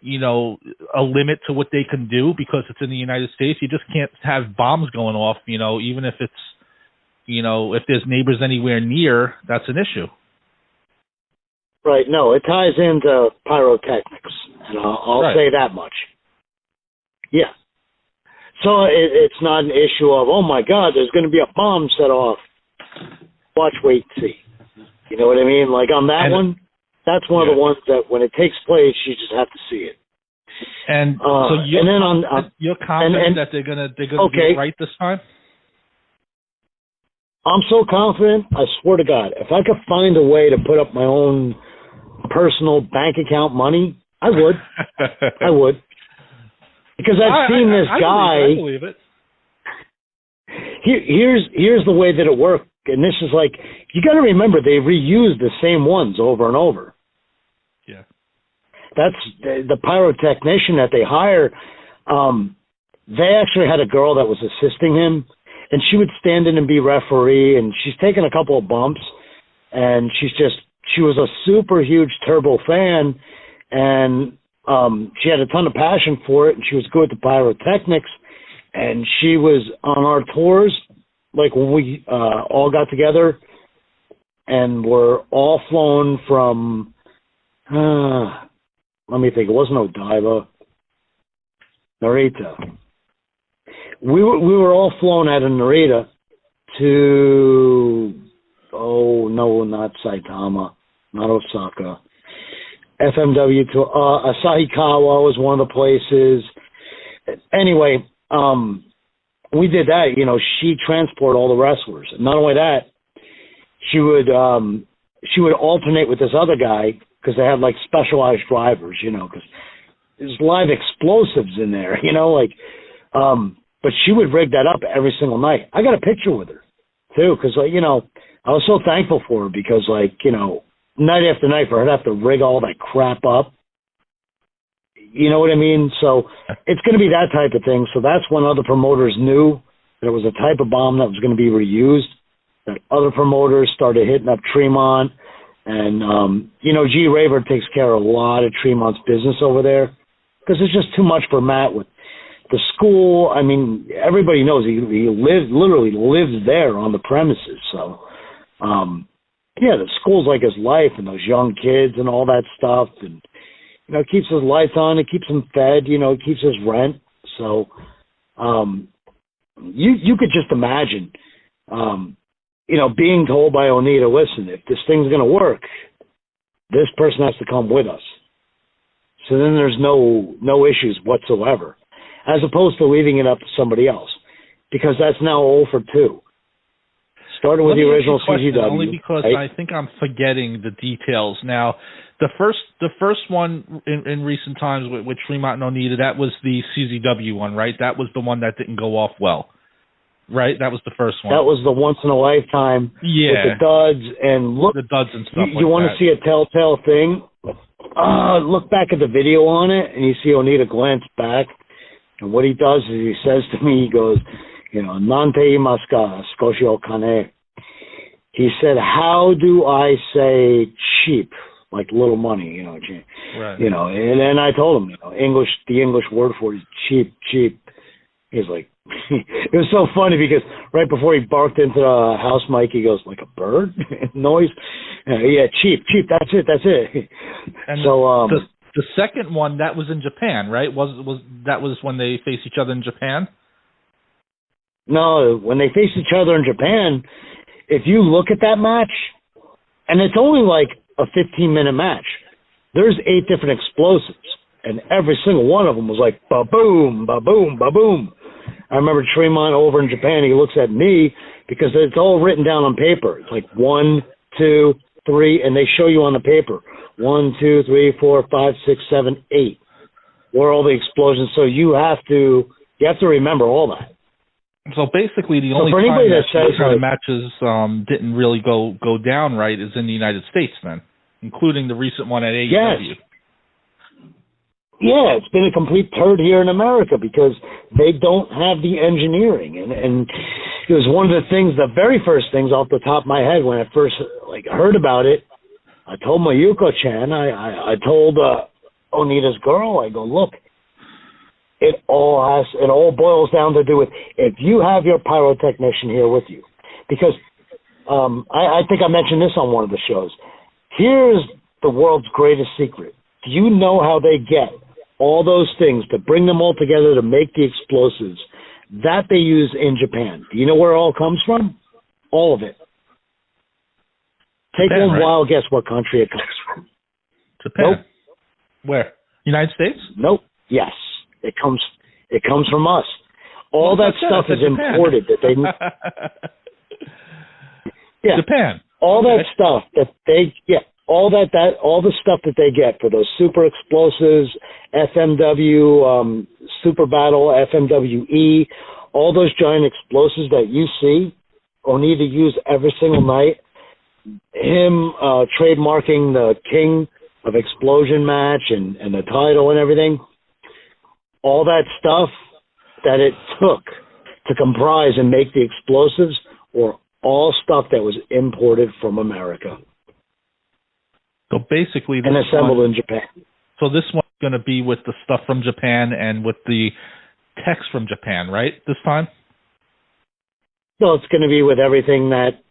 Speaker 11: a limit to what they can do because it's in the United States? You just can't have bombs going off, even if it's, if there's neighbors anywhere near, that's an issue.
Speaker 12: Right. No, it ties into pyrotechnics, and I'll say that much. Yeah. So it's not an issue of, oh my God, there's going to be a bomb set off. Watch, wait, see. You know what I mean? Like on that one, that's one of the ones that when it takes place, you just have to see it.
Speaker 11: And so you're,
Speaker 12: and then
Speaker 11: you're confident that they're gonna do it right this time?
Speaker 12: I'm so confident, I swear to God, if I could find a way to put up my own personal bank account money, I would. I would. Because I've seen this guy.
Speaker 11: I believe it.
Speaker 12: Here's the way that it worked. And this is like, you got to remember, they reuse the same ones over and over.
Speaker 11: Yeah.
Speaker 12: That's the pyrotechnician that they hire. They actually had a girl that was assisting him. And she would stand in and be referee, and she's taken a couple of bumps, and she was a super huge Turbo fan, and she had a ton of passion for it, and she was good at the pyrotechnics, and she was on our tours, like when we all got together, and were all flown from, let me think, it wasn't Odaiba, Narita. We were all flown out of Narita to, not Saitama, not Osaka. FMW to Asahikawa was one of the places. Anyway, we did that. You know, she transported all the wrestlers. And not only that, she would alternate with this other guy because they had like specialized drivers. You know, because there's live explosives in there. You know, like. But she would rig that up every single night. I got a picture with her, too, because, like, you know, I was so thankful for her because, like, you know, night after night for her to have to rig all that crap up. You know what I mean? So it's going to be that type of thing. So that's when other promoters knew that it was a type of bomb that was going to be reused, that other promoters started hitting up Tremont. And, you know, G. Raver takes care of a lot of Tremont's business over there because it's just too much for Matt with the school. I mean, everybody knows he literally lives there on the premises. So, yeah, the school's like his life, and those young kids and all that stuff. And, you know, it keeps his lights on. It keeps him fed. You know, it keeps his rent. So, you could just imagine, you know, being told by Onita, listen, if this thing's going to work, this person has to come with us. So then there's no issues whatsoever, as opposed to leaving it up to somebody else, because that's now 0 for 2. Starting with the original CZW.
Speaker 11: Only because I think I'm forgetting the details now. The first one in recent times with Tremont and Onita, that was the CZW one, right? That was the one that didn't go off well, right? That was the first one.
Speaker 12: That was the once in a lifetime with the duds and look.
Speaker 11: The duds and stuff.
Speaker 12: You want to see a telltale thing? Look back at the video on it, and you see Onita glance back. And what he does is he says to me, he goes, you know, Nante imasu ka, skoshi o kane. He said, how do I say cheap, like little money, you know,
Speaker 11: right.
Speaker 12: You know, and then I told him, you know, the English word for it is cheap. He's like, it was so funny because right before he barked into the house mic, he goes, like a bird noise? Yeah, cheap, that's it.
Speaker 11: And
Speaker 12: so,
Speaker 11: the second one, that was in Japan, right? That was when they faced each other in Japan?
Speaker 12: No, when they faced each other in Japan, if you look at that match, and it's only like a 15-minute match, there's 8 different explosives, and every single one of them was like ba-boom, ba-boom, ba-boom. I remember Tremont over in Japan, he looks at me because it's all written down on paper. It's like 1, 2, 3, and they show you on the paper. 1, 2, 3, 4, 5, 6, 7, 8. Where all the explosions. So you have to remember all that.
Speaker 11: So basically, the only time that these kind of matches didn't really go down right is in the United States, then, including the recent one at AEW.
Speaker 12: Yes. Yeah, it's been a complete turd here in America because they don't have the engineering, and it was one of the things, the very first things off the top of my head when I first heard about it. I told Mayuko-chan, I told Onita's girl, I go, look, it all boils down to do with if you have your pyrotechnician here with you, because I think I mentioned this on one of the shows. Here's the world's greatest secret. Do you know how they get all those things to bring them all together to make the explosives that they use in Japan? Do you know where it all comes from? All of it. Take
Speaker 11: Japan,
Speaker 12: one wild guess what country it comes from.
Speaker 11: Japan.
Speaker 12: Nope.
Speaker 11: Where? United States?
Speaker 12: Nope. Yes, it comes from us. All that stuff is imported that they. Yeah,
Speaker 11: Japan.
Speaker 12: All that stuff that they get, all the stuff that they get for those super explosives, FMW, Super Battle, FMW-E, all those giant explosives that you see, Onita use every single night. Him trademarking the King of Explosion match and the title and everything. All that stuff that it took to comprise and make the explosives were all stuff that was imported from America.
Speaker 11: So basically,
Speaker 12: and assembled in Japan.
Speaker 11: So this one's going to be with the stuff from Japan and with the text from Japan, right? This time?
Speaker 12: No, it's going to be with everything that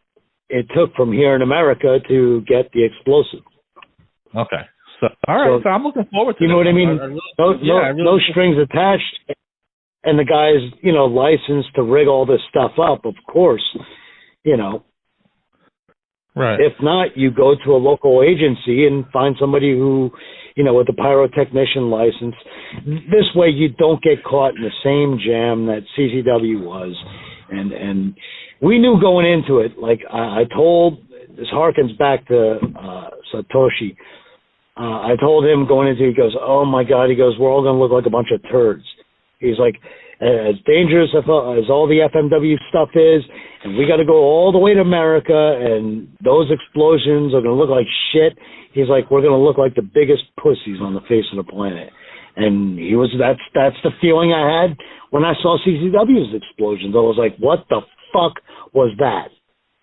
Speaker 12: it took from here in America to get the explosive.
Speaker 11: Okay. So all right. So I'm looking forward to.
Speaker 12: You know what I mean? No strings attached, and the guy's licensed to rig all this stuff up. Of course,
Speaker 11: Right.
Speaker 12: If not, you go to a local agency and find somebody who, with a pyrotechnician license. This way, you don't get caught in the same jam that CCW was, and we knew going into it. Like I told, this harkens back to Satoshi. I told him going into it, he goes, "Oh my God," he goes, "we're all going to look like a bunch of turds." He's like, as dangerous as all the FMW stuff is, and we got to go all the way to America, and those explosions are going to look like shit. He's like, we're going to look like the biggest pussies on the face of the planet. And that's the feeling I had when I saw CCW's explosions. I was like, what the fuck was that?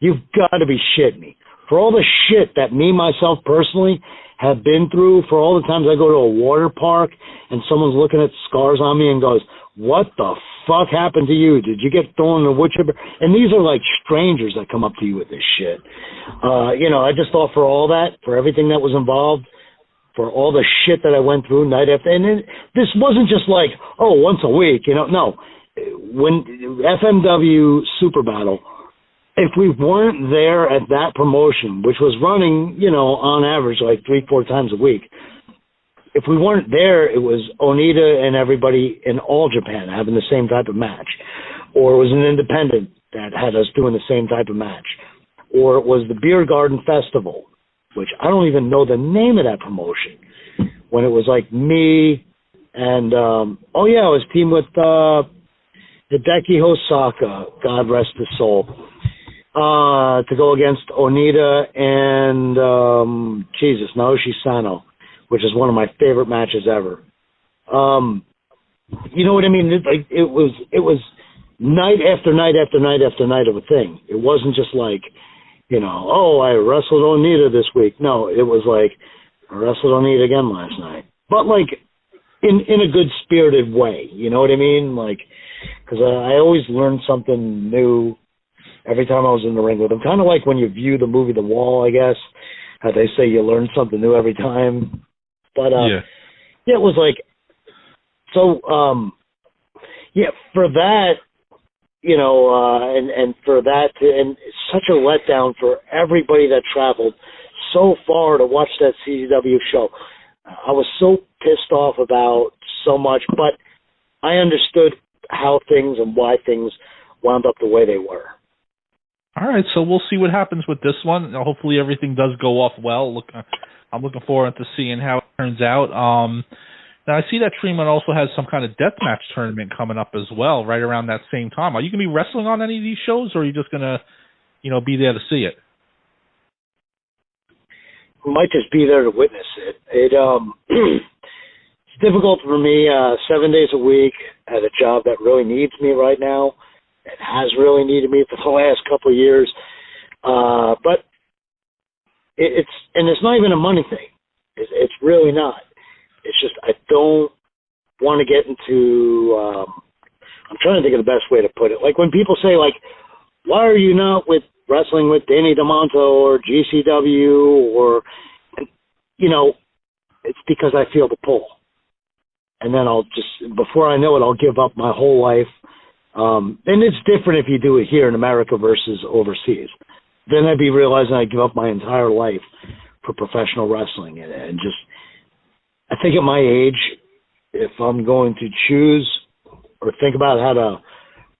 Speaker 12: You've got to be shitting me. For all the shit that me, myself, personally have been through, for all the times I go to a water park and someone's looking at scars on me and goes, what the fuck happened to you? Did you get thrown in the wood chipper? And these are like strangers that come up to you with this shit. I just thought for all that, for everything that was involved, for all the shit that I went through night after, and this wasn't just like, once a week, no. When FMW Super Battle, if we weren't there at that promotion, which was running, on average like 3-4 times a week, if we weren't there, it was Onita and everybody in all Japan having the same type of match. Or it was an independent that had us doing the same type of match. Or it was the Beer Garden Festival, which I don't even know the name of that promotion. When it was like me and, I was teamed with Hideki Hosaka, God rest his soul, to go against Onita and, Naoshi Sano, which is one of my favorite matches ever. You know what I mean? It was night after night after night after night of a thing. It wasn't just like, I wrestled Onita this week. No, it was like, I wrestled Onita again last night. But like, in a good spirited way. You know what I mean? Like, because I always learned something new every time I was in the ring with him. Kind of like when you view the movie The Wall, I guess. How they say you learn something new every time. But, it was like, so, for that, and for that, and such a letdown for everybody that traveled so far to watch that CCW show. I was so pissed off about so much, but I understood how things and why things wound up the way they were.
Speaker 11: All right, so we'll see what happens with this one. Hopefully everything does go off well. I'm looking forward to seeing how it turns out. Now, I see that Tremont also has some kind of deathmatch tournament coming up as well, right around that same time. Are you going to be wrestling on any of these shows, or are you just going to, be there to see it?
Speaker 12: We might just be there to witness it. It's difficult for me 7 days a week at a job that really needs me right now. It has really needed me for the last couple of years. But it's not even a money thing. It's really not. It's just I don't want to get into, I'm trying to think of the best way to put it. Like when people say, like, why are you not wrestling with Danny DeMonto or GCW or, it's because I feel the pull. And then before I know it, I'll give up my whole life. And it's different if you do it here in America versus overseas. Then I'd be realizing I give up my entire life for professional wrestling. And just, I think at my age, if I'm going to choose or think about how to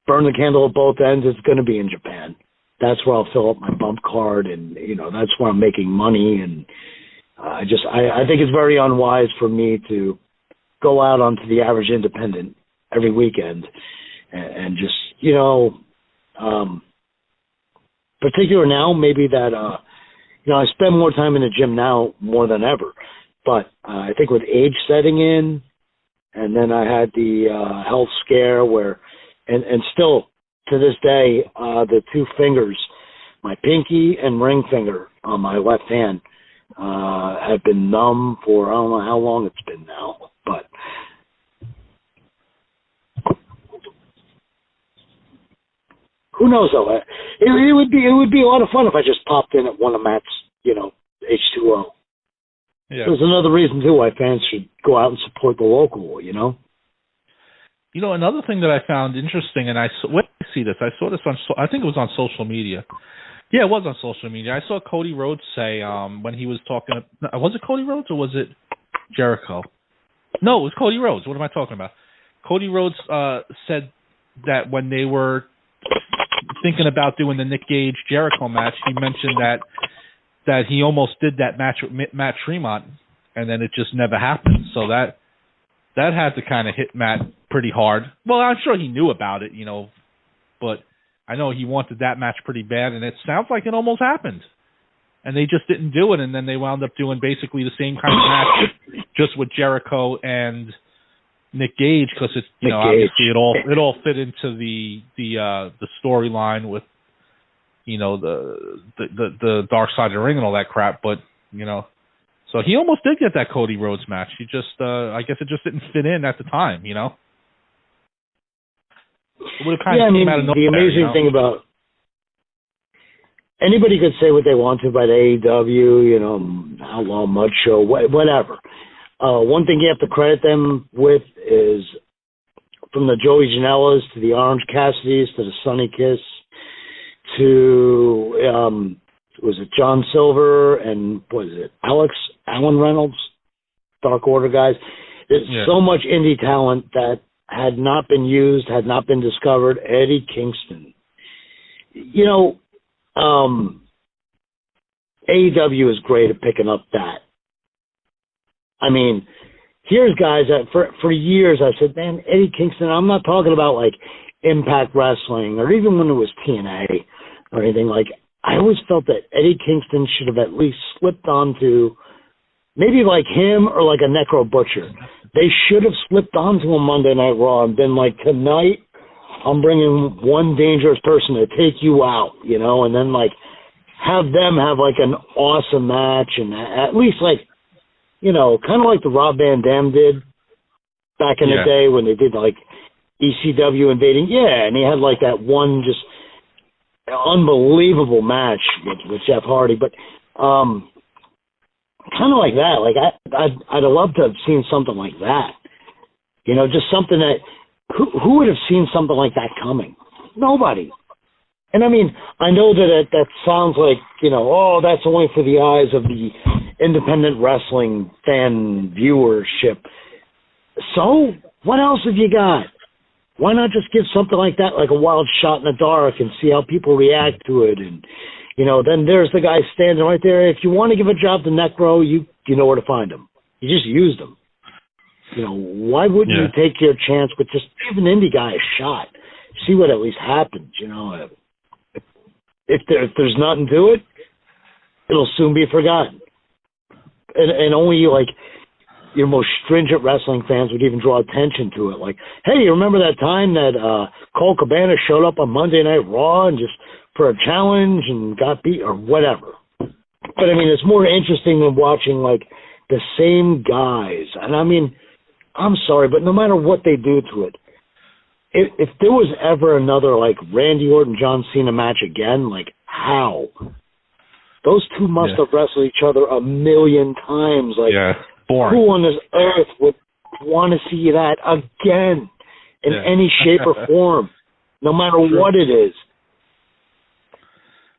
Speaker 12: burn the candle at both ends, it's going to be in Japan. That's where I'll fill up my bump card, and that's where I'm making money. And I think it's very unwise for me to go out onto the average independent every weekend and just particular now maybe that I spend more time in the gym now more than ever, but I think with age setting in, and then I had the health scare where, and still to this day, the two fingers, my pinky and ring finger on my left hand, have been numb for I don't know how long it's been now, but who knows though? It would be a lot of fun if I just popped in at one of Matt's, H2O.
Speaker 11: Yeah.
Speaker 12: There's another reason too why fans should go out and support the local.
Speaker 11: Another thing that I found interesting, and when I see this, I saw this on, I think it was on social media. Yeah, it was on social media. I saw Cody Rhodes say when he was talking, was it Cody Rhodes or was it Jericho? No, it was Cody Rhodes. What am I talking about? Cody Rhodes said that when they were thinking about doing the Nick Gage Jericho match, he mentioned that he almost did that match with Matt Tremont, and then it just never happened. So that had to kind of hit Matt pretty hard. Well, I'm sure he knew about it, but I know he wanted that match pretty bad, and it sounds like it almost happened. And they just didn't do it, and then they wound up doing basically the same kind of match, just with Jericho and Nick Gage, because it's obviously it all fit into the storyline with the Dark Side of the Ring and all that crap, but so he almost did get that Cody Rhodes match. He just I guess it just didn't fit in at the time, It would have kind of came out of nowhere.
Speaker 12: The amazing thing about anybody could say what they want to about AEW, Outlaw Mud Show, whatever. One thing you have to credit them with is from the Joey Janela's to the Orange Cassidys to the Sonny Kiss to was it John Silver and what is it Alan Reynolds, Dark Order guys. There's so much indie talent that had not been used, had not been discovered. Eddie Kingston, AEW is great at picking up that. I mean, here's guys that for years I said, man, Eddie Kingston, I'm not talking about like Impact Wrestling or even when it was TNA or anything. Like, I always felt that Eddie Kingston should have at least slipped onto maybe like him or like a Necro Butcher. They should have slipped onto a Monday Night Raw and been like, tonight I'm bringing one dangerous person to take you out, and then like have them have like an awesome match and at least like, kind of like the Rob Van Dam did back in the day when they did like ECW invading. Yeah, and he had like that one just unbelievable match with Jeff Hardy. But kind of like that. Like I'd love to have seen something like that. Just something that who would have seen something like that coming? Nobody. And I mean, I know that sounds like, that's only for the eyes of the independent wrestling fan viewership. So what else have you got? Why not just give something like that, like a wild shot in the dark, and see how people react to it? And, then there's the guy standing right there. If you want to give a job to Necro, you know where to find him. You just use them. Why wouldn't you take your chance with just give an indie guy a shot? See what at least happens, If there's nothing to it, it'll soon be forgotten. And only like your most stringent wrestling fans would even draw attention to it. Like, hey, you remember that time that Cole Cabana showed up on Monday Night Raw and just for a challenge and got beat or whatever. But I mean, it's more interesting than watching like the same guys. And I mean, I'm sorry, but no matter what they do to it, if there was ever another like Randy Orton, John Cena match again, like how? Those two must have wrestled each other a million times. Like,
Speaker 11: boring.
Speaker 12: Who on this earth would want to see that again in any shape or form, no matter what it is?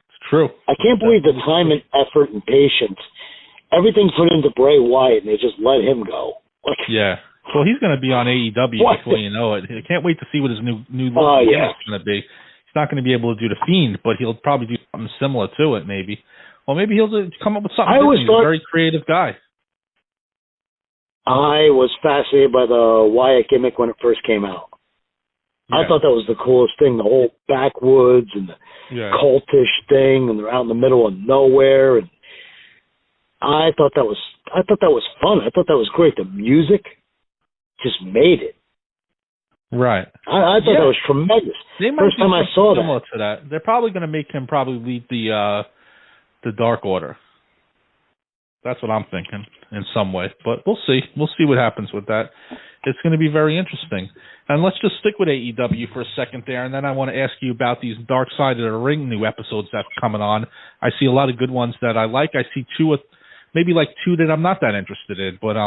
Speaker 11: It's true.
Speaker 12: I can't believe the time and effort and patience, everything put into Bray Wyatt, and they just let him go. Like,
Speaker 11: Well, he's going to be on AEW before you know it. I can't wait to see what his new look is going to be. He's not going to be able to do the Fiend, but he'll probably do something similar to it, maybe. Well, maybe he'll come up with something different. He's a very creative guy.
Speaker 12: I was fascinated by the Wyatt gimmick when it first came out. Yeah. I thought that was the coolest thing, the whole backwoods and the cultish thing, and they're out in the middle of nowhere. And I thought that was fun. I thought that was great. The music just made it.
Speaker 11: Right.
Speaker 12: I thought that was tremendous. First time I saw
Speaker 11: similar to that. They're probably going to make him lead the Dark Order. That's what I'm thinking in some way. But we'll see. We'll see what happens with that. It's going to be very interesting. And let's just stick with AEW for a second there, and then I want to ask you about these Dark Side of the Ring new episodes that's coming on. I see a lot of good ones that I like. I see two that I'm not that interested in. But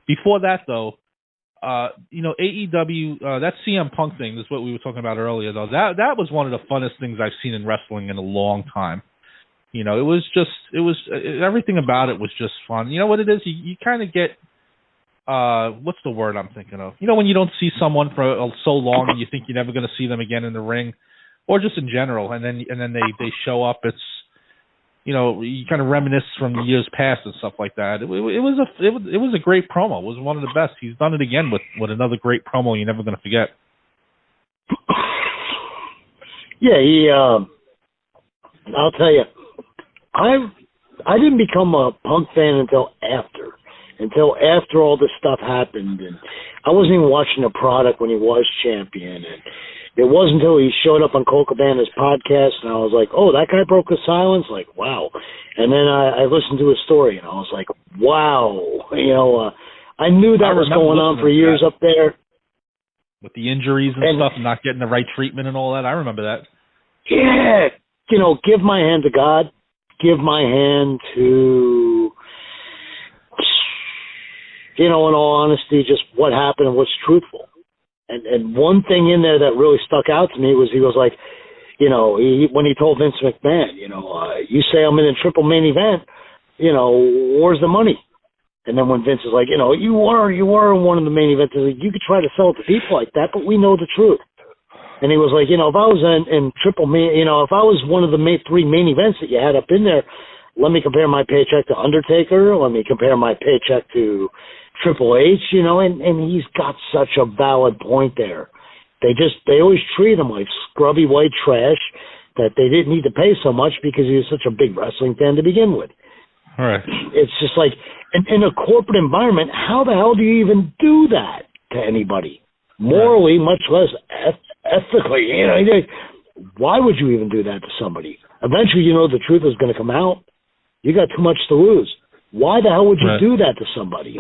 Speaker 11: before that, though, AEW, that CM Punk thing, is what we were talking about earlier, though. That was one of the funnest things I've seen in wrestling in a long time. Everything about it was just fun. You know what it is? You kind of get, what's the word I'm thinking of? When you don't see someone for so long and you think you're never going to see them again in the ring, or just in general, and then they show up. It's, you kind of reminisce from years past and stuff like that. It was a great promo. It was one of the best. He's done it again with another great promo you're never going to forget.
Speaker 12: Yeah, I'll tell you, I didn't become a Punk fan until after all this stuff happened, and I wasn't even watching the product when he was champion, and it wasn't until he showed up on Cole Cabana's podcast, and I was like, oh, that guy broke the silence? Like, wow. And then I listened to his story, and I was like, wow. I knew that was going on for years up there.
Speaker 11: With the injuries and stuff, and not getting the right treatment and all that. I remember that.
Speaker 12: Yeah. Give my hand to God. Give my hand to, in all honesty, just what happened and what's truthful. And one thing in there that really stuck out to me was he was like, when he told Vince McMahon, you say I'm in a triple main event, where's the money? And then when Vince is like, you were in one of the main events, like, you could try to sell it to people like that, but we know the truth. And he was like, if I was in triple main, if I was one of the three main events that you had up in there, let me compare my paycheck to Undertaker. Let me compare my paycheck to Triple H, and he's got such a valid point there. They always treat him like scrubby white trash that they didn't need to pay so much because he was such a big wrestling fan to begin with.
Speaker 11: All right.
Speaker 12: It's just like, in a corporate environment, how the hell do you even do that to anybody? Morally, much less ethically. Why would you even do that to somebody? Eventually, the truth is going to come out. You got too much to lose. Why the hell would you do that to somebody?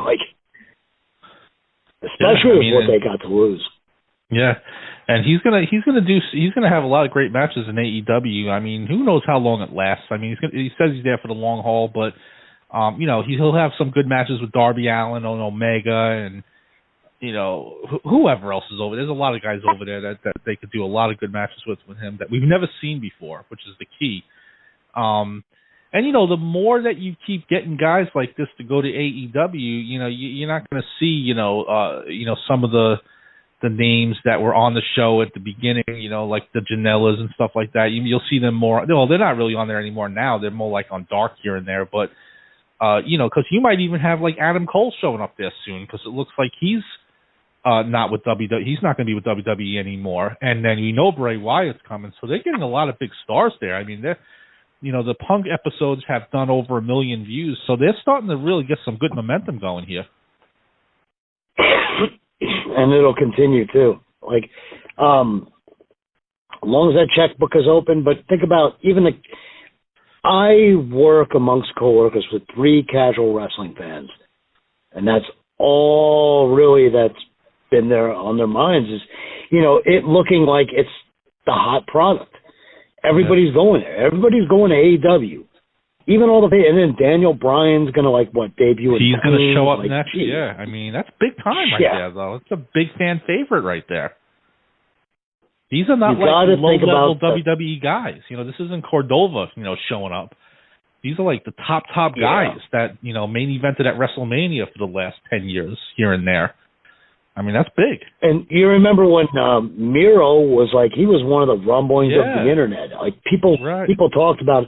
Speaker 12: Especially with what they got to lose.
Speaker 11: Yeah, and he's gonna have a lot of great matches in AEW. I mean, who knows how long it lasts? I mean, he says he's there for the long haul, but he'll have some good matches with Darby Allin and Omega, and whoever else is over. There's a lot of guys over there that they could do a lot of good matches with him that we've never seen before, which is the key. And the more that you keep getting guys like this to go to AEW, you're not going to see, some of the names that were on the show at the beginning, like the Janellas and stuff like that. You'll see them more. Well, they're not really on there anymore now. They're more like on Dark here and there. But, because you might even have like Adam Cole showing up there soon, because it looks like he's not with WWE. He's not going to be with WWE anymore. And then Bray Wyatt's coming. So they're getting a lot of big stars there. I mean, the Punk episodes have done over 1 million views, so they're starting to really get some good momentum going here.
Speaker 12: And it'll continue too. As long as that checkbook is open. But think about I work amongst coworkers with 3 casual wrestling fans, and that's all really that's been there on their minds is, it looking like it's the hot product. Everybody's going there. Everybody's going to AEW. Even all and then Daniel Bryan's going to debut.
Speaker 11: He's going to show up next. Yeah, I mean, that's big time there, though. It's a big fan favorite right there. These are not low-level WWE guys. This isn't Cordova, showing up. These are like the top guys that, main evented at WrestleMania for the last 10 years here and there. I mean, that's big.
Speaker 12: And you remember when Miro was like, he was one of the rumblings of the internet. Like people talked about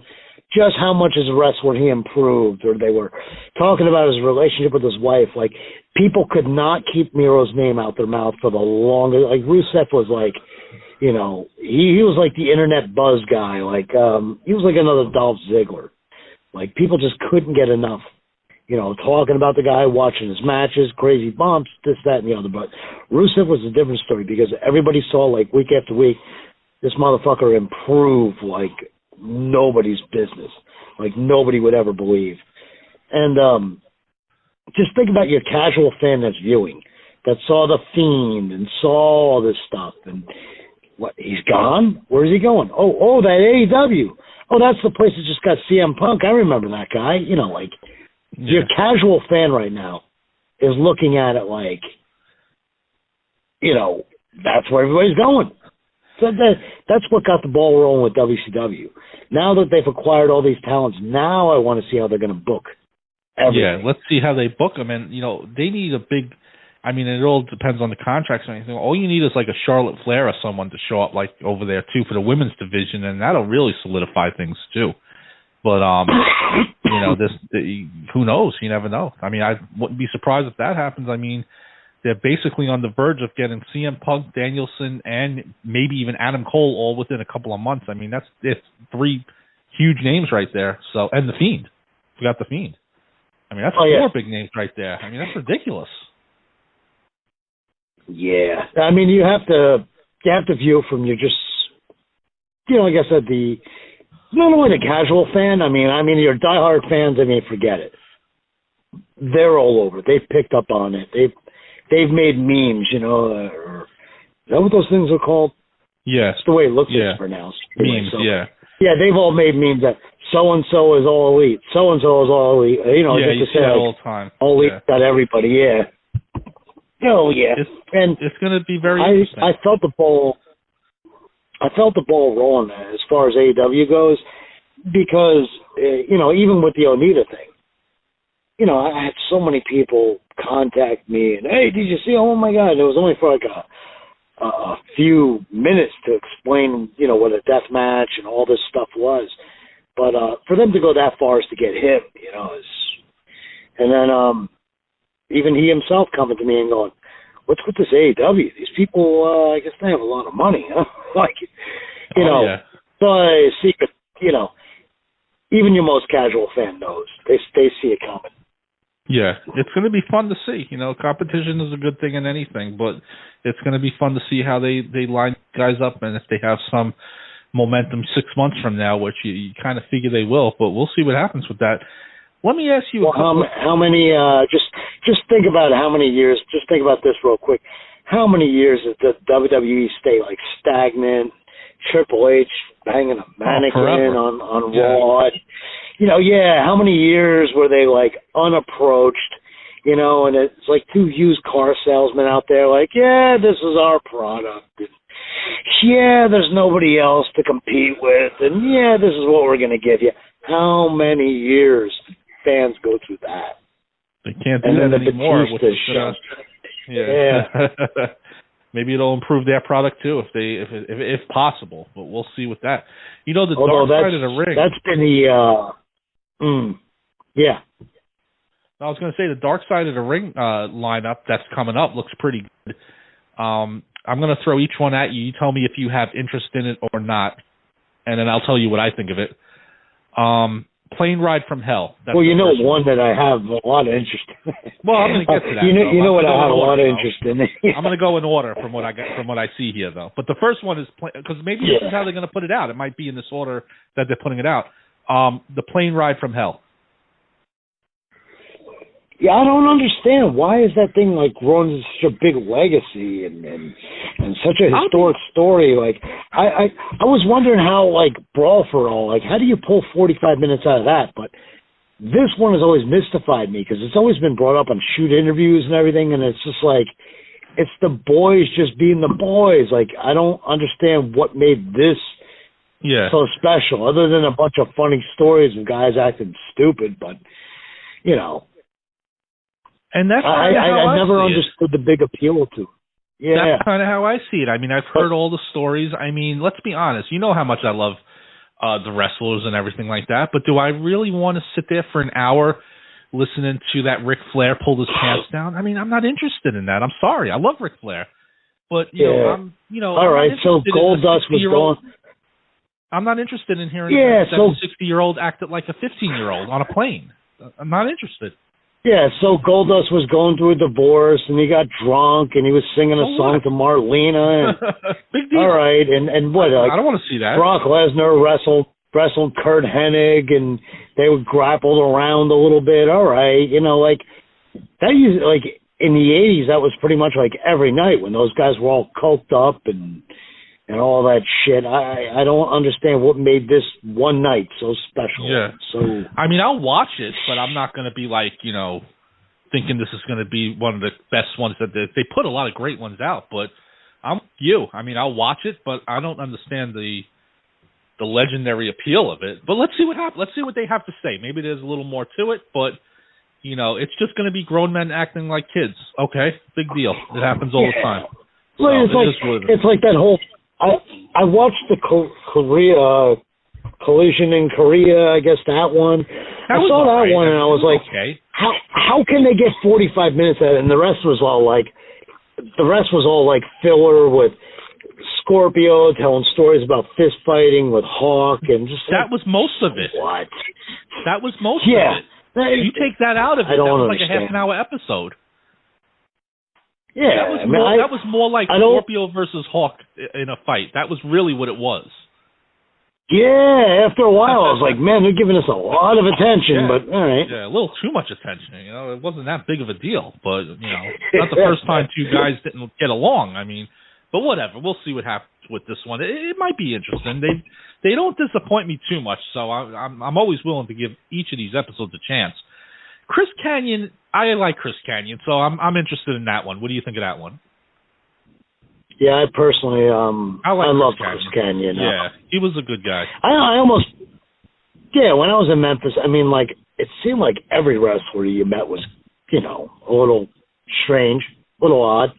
Speaker 12: just how much as a wrestler he improved, or they were talking about his relationship with his wife. Like people could not keep Miro's name out their mouth for the longest. Like Rusev was like, you know, he was like the internet buzz guy. Like he was like another Dolph Ziggler. Like people just couldn't get enough. You know, talking about the guy, watching his matches, crazy bumps, this, that, and the other. But Rusev was a different story because everybody saw, like, week after week, this motherfucker improve like nobody's business. Like, nobody would ever believe. And just think about your casual fan that's viewing, that saw The Fiend and saw all this stuff. And what, he's gone? Where's he going? Oh, that AEW. Oh, that's the place that just got CM Punk. I remember that guy. You know, like... Your casual fan right now is looking at it like, you know, that's where everybody's going. So that's what got the ball rolling with WCW. Now that they've acquired all these talents, now I want to see how they're going to book everything.
Speaker 11: Yeah, let's see how they book them. And, you know, they need a big, I mean, it all depends on the contracts and anything. All you need is like a Charlotte Flair or someone to show up like over there, too, for the women's division, and that'll really solidify things, too. But, you know, who knows? You never know. I mean, I wouldn't be surprised if that happens. I mean, they're basically on the verge of getting CM Punk, Danielson, and maybe even Adam Cole all within a couple of months. I mean, it's three huge names right there. So, and The Fiend. We got The Fiend. I mean, that's four big names right there. I mean, that's ridiculous.
Speaker 12: Yeah. I mean, you have to view from your just, you know, like I said, not only the casual fan, I mean, your diehard fans, I mean, forget it. They're all over. They've picked up on it. They've made memes, you know. Is that what those things are called?
Speaker 11: Yeah.
Speaker 12: It's the way it looks like it's pronounced.
Speaker 11: Memes, so, yeah.
Speaker 12: Yeah, they've all made memes that so-and-so is all elite. So-and-so is all elite. You know,
Speaker 11: yeah,
Speaker 12: just
Speaker 11: you
Speaker 12: to
Speaker 11: see
Speaker 12: say,
Speaker 11: that
Speaker 12: like,
Speaker 11: all the time.
Speaker 12: All elite got everybody, yeah. Oh, yeah.
Speaker 11: It's going to be very interesting.
Speaker 12: I felt the ball rolling as far as AEW goes because, you know, even with the Onita thing, you know, I had so many people contact me and, hey, did you see? Oh, my God. It was only for like a few minutes to explain, you know, what a death match and all this stuff was. But for them to go that far as to get him, you know, and then even he himself coming to me and going, what's with this AEW? These people, I guess they have a lot of money, huh? Like, you know, but secret, you know, even your most casual fan knows. They see it coming.
Speaker 11: Yeah, it's going to be fun to see. You know, competition is a good thing in anything, but it's going to be fun to see how they line guys up and if they have some momentum 6 months from now, which you kind of figure they will, but we'll see what happens with that. Let me ask you
Speaker 12: how many, just think about how many years, just think about this real quick. How many years did the WWE stay like stagnant, Triple H banging a mannequin on Raw? You know, how many years were they like unapproached, you know, and it's like two used car salesmen out there like, yeah, this is our product. And, yeah, there's nobody else to compete with. And yeah, this is what we're going to give you. How many years did fans go through that?
Speaker 11: They can't do that anymore. Maybe it'll improve their product too, if possible. But we'll see with that. You know, the dark side of the ring.
Speaker 12: That's been
Speaker 11: I was going to say the dark side of the ring lineup that's coming up looks pretty good. I'm going to throw each one at you. You tell me if you have interest in it or not, and then I'll tell you what I think of it. Plane Ride from Hell.
Speaker 12: Well, you know one that I have a lot of interest in.
Speaker 11: Well, I'm going to get to that.
Speaker 12: You know what I have a lot of interest in.
Speaker 11: I'm going to go in order from what I see here, though. But the first one is because maybe this is how they're going to put it out. It might be in this order that they're putting it out. The Plane Ride from Hell.
Speaker 12: Yeah, I don't understand. Why is that thing like growing to such a big legacy and such a historic story? Like, I was wondering how, like, Brawl for All, like, how do you pull 45 minutes out of that? But this one has always mystified me because it's always been brought up on shoot interviews and everything, and it's just like, it's the boys just being the boys. Like, I don't understand what made this so special, other than a bunch of funny stories of guys acting stupid, but, you know.
Speaker 11: And that's
Speaker 12: I never understood the big appeal to it. Yeah.
Speaker 11: That's kind of how I see it. I mean, I've heard all the stories. I mean, let's be honest. You know how much I love the wrestlers and everything like that. But do I really want to sit there for an hour listening to that Ric Flair pull his pants down? I mean, I'm not interested in that. I'm sorry. I love Ric Flair. But,
Speaker 12: all right, so Goldust was going.
Speaker 11: I'm not interested in hearing a 60-year-old act like a 15-year-old on a plane. I'm not interested.
Speaker 12: Yeah, so Goldust was going through a divorce, and he got drunk, and he was singing a song to Marlena. And,
Speaker 11: big deal.
Speaker 12: All right, and what?
Speaker 11: I don't want to see that.
Speaker 12: Brock Lesnar wrestled Kurt Hennig, and they would grapple around a little bit. All right, that used in the 80s, that was pretty much like every night when those guys were all coked up and all that shit. I don't understand what made this one night so special.
Speaker 11: Yeah.
Speaker 12: So
Speaker 11: I mean, I'll watch it, but I'm not going to be thinking this is going to be one of the best ones that they put a lot of great ones out. But I'm with you. I mean, I'll watch it, but I don't understand the legendary appeal of it. But let's see what happens. Let's see what they have to say. Maybe there's a little more to it, but it's just going to be grown men acting like kids. Okay, big deal. It happens all the time.
Speaker 12: So it's like that whole. I watched the Collision in Korea. I guess that one. I saw that one, and I was like,
Speaker 11: okay.
Speaker 12: How can they get 45 minutes at it? And the rest was all like filler with Scorpio telling stories about fist fighting with Hawk and just
Speaker 11: that was most of it.
Speaker 12: What?
Speaker 11: That was most of it. You take that out of it. That was like a half an hour episode.
Speaker 12: Yeah,
Speaker 11: that was more like Scorpio versus Hawk in a fight. That was really what it was.
Speaker 12: Yeah, after a while, I was like, man, they're giving us a lot of attention, but all right.
Speaker 11: Yeah, a little too much attention. It wasn't that big of a deal, but not the first time two guys didn't get along. I mean, but whatever. We'll see what happens with this one. It might be interesting. They don't disappoint me too much, so I'm always willing to give each of these episodes a chance. Chris Kanyon, I like Chris Kanyon, so I'm interested in that one. What do you think of that one?
Speaker 12: Yeah, I personally, I love Chris Kanyon.
Speaker 11: Yeah, he was a good guy.
Speaker 12: I almost, when I was in Memphis, I mean, it seemed like every wrestler you met was, a little strange, a little odd.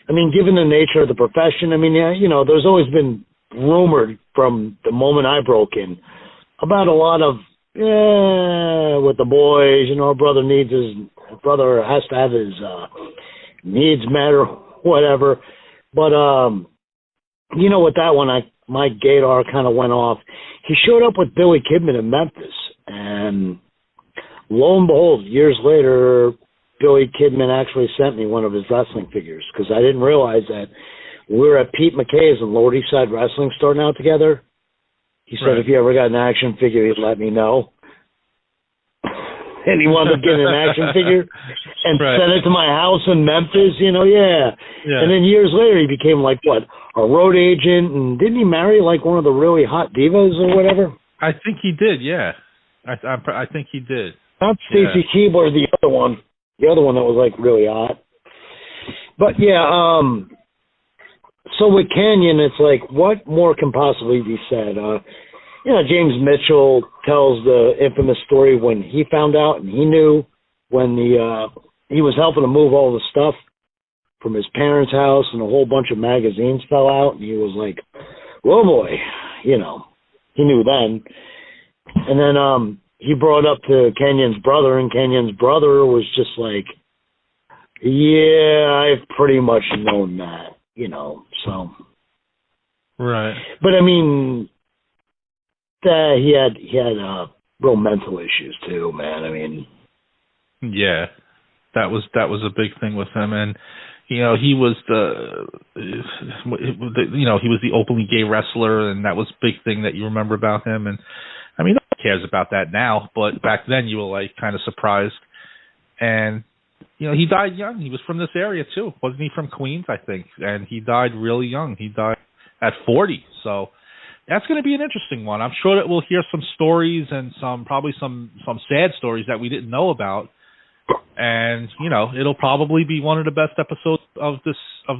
Speaker 12: I mean, given the nature of the profession, I mean, there's always been rumored from the moment I broke in about a lot of, with the boys, brother has to have his needs met or whatever. But, with that one, my gaydar kind of went off. He showed up with Billy Kidman in Memphis, and lo and behold, years later, Billy Kidman actually sent me one of his wrestling figures, because I didn't realize that we were at Pete McKay's in Lower East Side Wrestling starting out together. He said if he ever got an action figure, he'd let me know. And he wound up getting an action figure and sent it to my house in Memphis, yeah. And then years later, he became a road agent, and didn't he marry one of the really hot divas or whatever?
Speaker 11: I think he did, yeah. I think he did.
Speaker 12: Not Stacy Keibler, the other one. The other one that was really hot. But so with Kanyon, it's what more can possibly be said? James Mitchell tells the infamous story when he found out and he knew when he was helping to move all the stuff from his parents' house and a whole bunch of magazines fell out, and he was like, "Whoa, boy," he knew then. And then he brought up to Kenyon's brother, and Kenyon's brother was just like, "Yeah, I've pretty much known that." So.
Speaker 11: Right.
Speaker 12: But I mean, he had real mental issues too, man. I mean.
Speaker 11: Yeah, that was a big thing with him, and he was he was the openly gay wrestler, and that was a big thing that you remember about him. And I mean, nobody cares about that now, but back then you were kind of surprised. And he died young. He was from this area too, wasn't he? From Queens, I think, and he died really young. He died at 40. So that's going to be an interesting one. I'm sure that we'll hear some stories and probably some sad stories that we didn't know about. And it'll probably be one of the best episodes of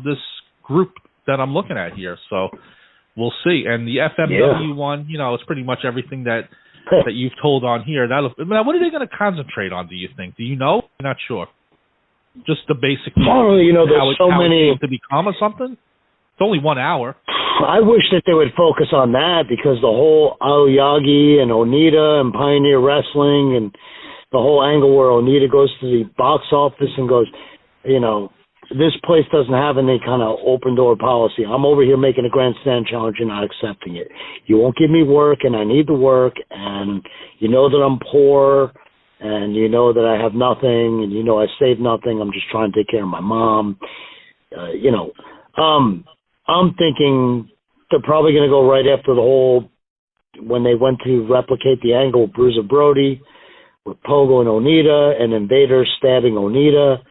Speaker 11: this group that I'm looking at here. So we'll see. And the FMW one, it's pretty much everything that you've told on here. Now, what are they going to concentrate on? Do you think? Do you know? I'm not sure. Just the basic.
Speaker 12: Oh, there's so many
Speaker 11: to become or something. It's only 1 hour.
Speaker 12: I wish that they would focus on that, because the whole Aoyagi and Onita and Pioneer Wrestling and the whole angle where Onita goes to the box office and goes, this place doesn't have any kind of open door policy. I'm over here making a grandstand challenge. You're not accepting it. You won't give me work, and I need the work, and you know that I'm poor, and you know that I have nothing, and you know I saved nothing. I'm just trying to take care of my mom. I'm thinking they're probably going to go right after the whole, when they went to replicate the angle with Bruiser Brody, with Pogo and Onita, and Invader stabbing Onita.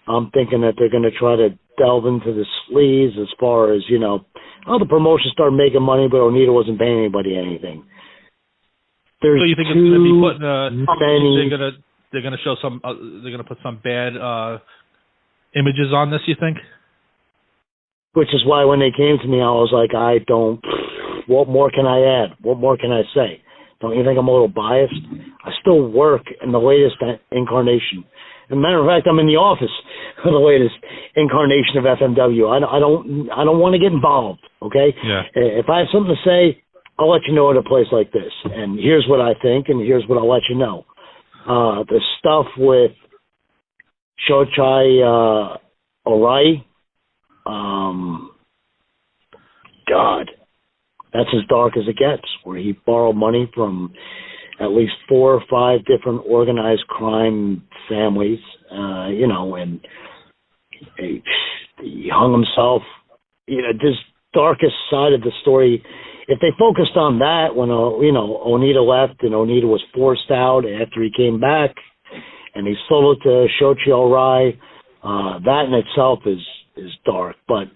Speaker 12: I'm thinking that they're going to try to delve into the sleaze as far as, the promotion started making money, but Onita wasn't paying anybody anything.
Speaker 11: So you think it's going to be putting they're going to show some they're going to put some bad images on this, you think?
Speaker 12: Which is why when they came to me, I was like, what more can I add? What more can I say? Don't you think I'm a little biased? I still work in the latest incarnation. As a matter of fact, I'm in the office of the latest incarnation of FMW. I don't want to get involved, okay?
Speaker 11: Yeah.
Speaker 12: If I have something to say, I'll let you know at a place like this. And here's what I think, and here's what I'll let you know. The stuff with Shochai Orai, God, that's as dark as it gets, where he borrowed money from at least 4 or 5 different organized crime families, and he hung himself. This darkest side of the story, if they focused on that when, Onita left and Onita was forced out after he came back and he sold it to Shochi Orai, that in itself is dark. But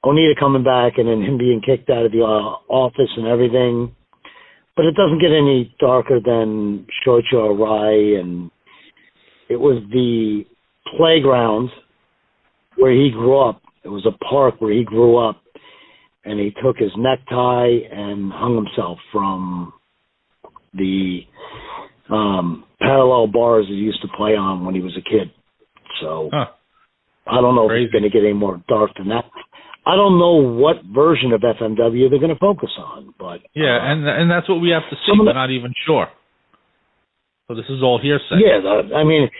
Speaker 12: Onita coming back and then him being kicked out of the office and everything, but it doesn't get any darker than Shochi Orai, and it was the playground where he grew up. It was a park where he grew up, and he took his necktie and hung himself from the parallel bars he used to play on when he was a kid. So I don't know if it's going to get any more dark than that. I don't know what version of FMW they're going to focus on, but
Speaker 11: and that's what we have to see. We're not even sure. So this is all hearsay.
Speaker 12: Yeah, I mean,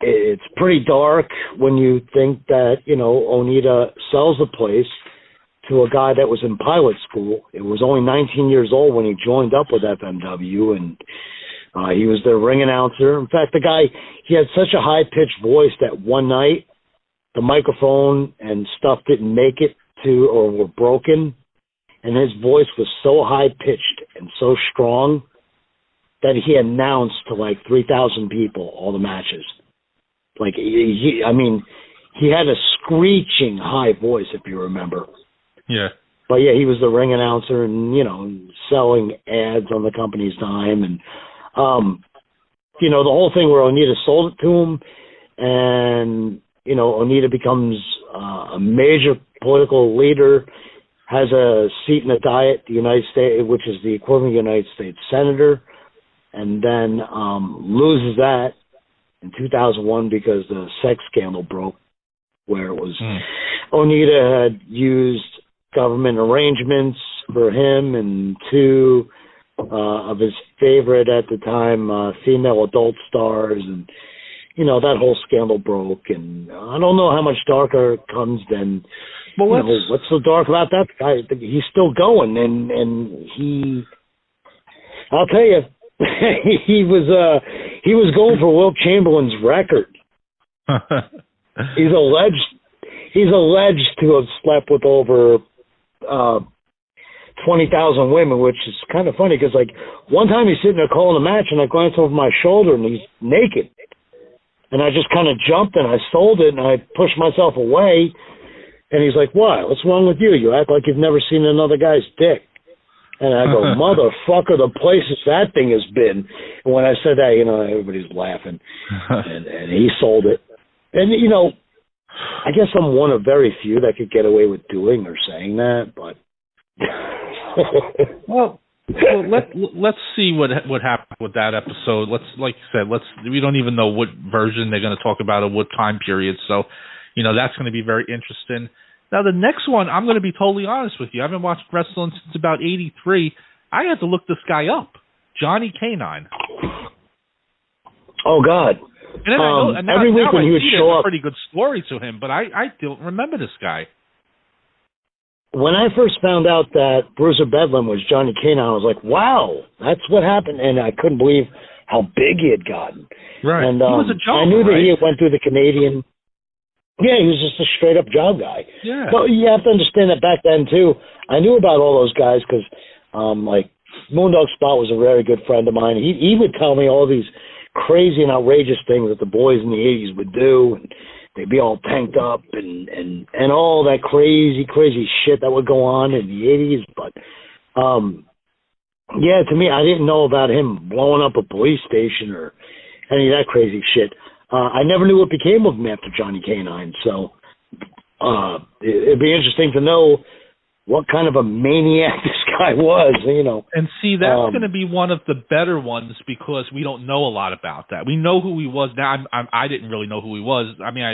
Speaker 12: it's pretty dark when you think that Onita sells the place to a guy that was in pilot school. It was only 19 years old when he joined up with FMW, and he was their ring announcer. In fact, the guy, he had such a high-pitched voice that one night the microphone and stuff didn't make it to, or were broken, and his voice was so high-pitched and so strong that he announced to like 3,000 people all the matches. Like, he had a screeching high voice, if you remember.
Speaker 11: Yeah.
Speaker 12: But yeah, he was the ring announcer and, selling ads on the company's dime. And, the whole thing where Onita sold it to him, and, Onita becomes a major political leader, has a seat in the Diet, the United States, which is the equivalent of United States Senator, and then loses that in 2001 because the sex scandal broke, where it was Onita had used government arrangements for him and 2 of his favorite at the time female adult stars, and that whole scandal broke. And I don't know how much darker it comes than what's so dark about that guy? He's still going, and he, I'll tell you, he was going for Wilt Chamberlain's record. He's alleged to have slept with over 20,000 women, which is kind of funny because, like, one time he's sitting there calling a match, and I glance over my shoulder, and he's naked. And I just kind of jumped, and I sold it, and I pushed myself away. And he's like, "What? What's wrong with you? You act like you've never seen another guy's dick." And I go, "Motherfucker, the places that thing has been." And when I said that, everybody's laughing. and he sold it. And, I guess I'm one of very few that could get away with doing or saying that, but...
Speaker 11: Well, Well, let's see what happened with that episode. Like you said, we don't even know what version they're going to talk about or what time period. So, that's going to be very interesting. Now, the next one, I'm going to be totally honest with you. I haven't watched wrestling since about '83. I had to look this guy up, Johnny K-9.
Speaker 12: Oh God!
Speaker 11: And then
Speaker 12: every week when he would show up,
Speaker 11: a pretty good story to him, but I don't remember this guy.
Speaker 12: When I first found out that Bruiser Bedlam was Johnny K-9, I was like, wow, that's what happened. And I couldn't believe how big he had gotten.
Speaker 11: Right.
Speaker 12: And
Speaker 11: he was a job,
Speaker 12: I knew that
Speaker 11: right?
Speaker 12: he went through the Canadian. Yeah, he was just a straight-up job guy.
Speaker 11: Yeah.
Speaker 12: But you have to understand that back then, too, I knew about all those guys because, like, Moondog Spot was a very good friend of mine. He would tell me all these crazy and outrageous things that the boys in the 80s would do, and they'd be all tanked up and all that crazy shit that would go on in the 80s. But, yeah, to me, I didn't know about him blowing up a police station or any of that crazy shit. I never knew what became of him after Johnny K-9. So it'd be interesting to know what kind of a maniac this guy was,
Speaker 11: And see, that's going to be one of the better ones because we don't know a lot about that. We know who he was now. I didn't really know who he was. I mean,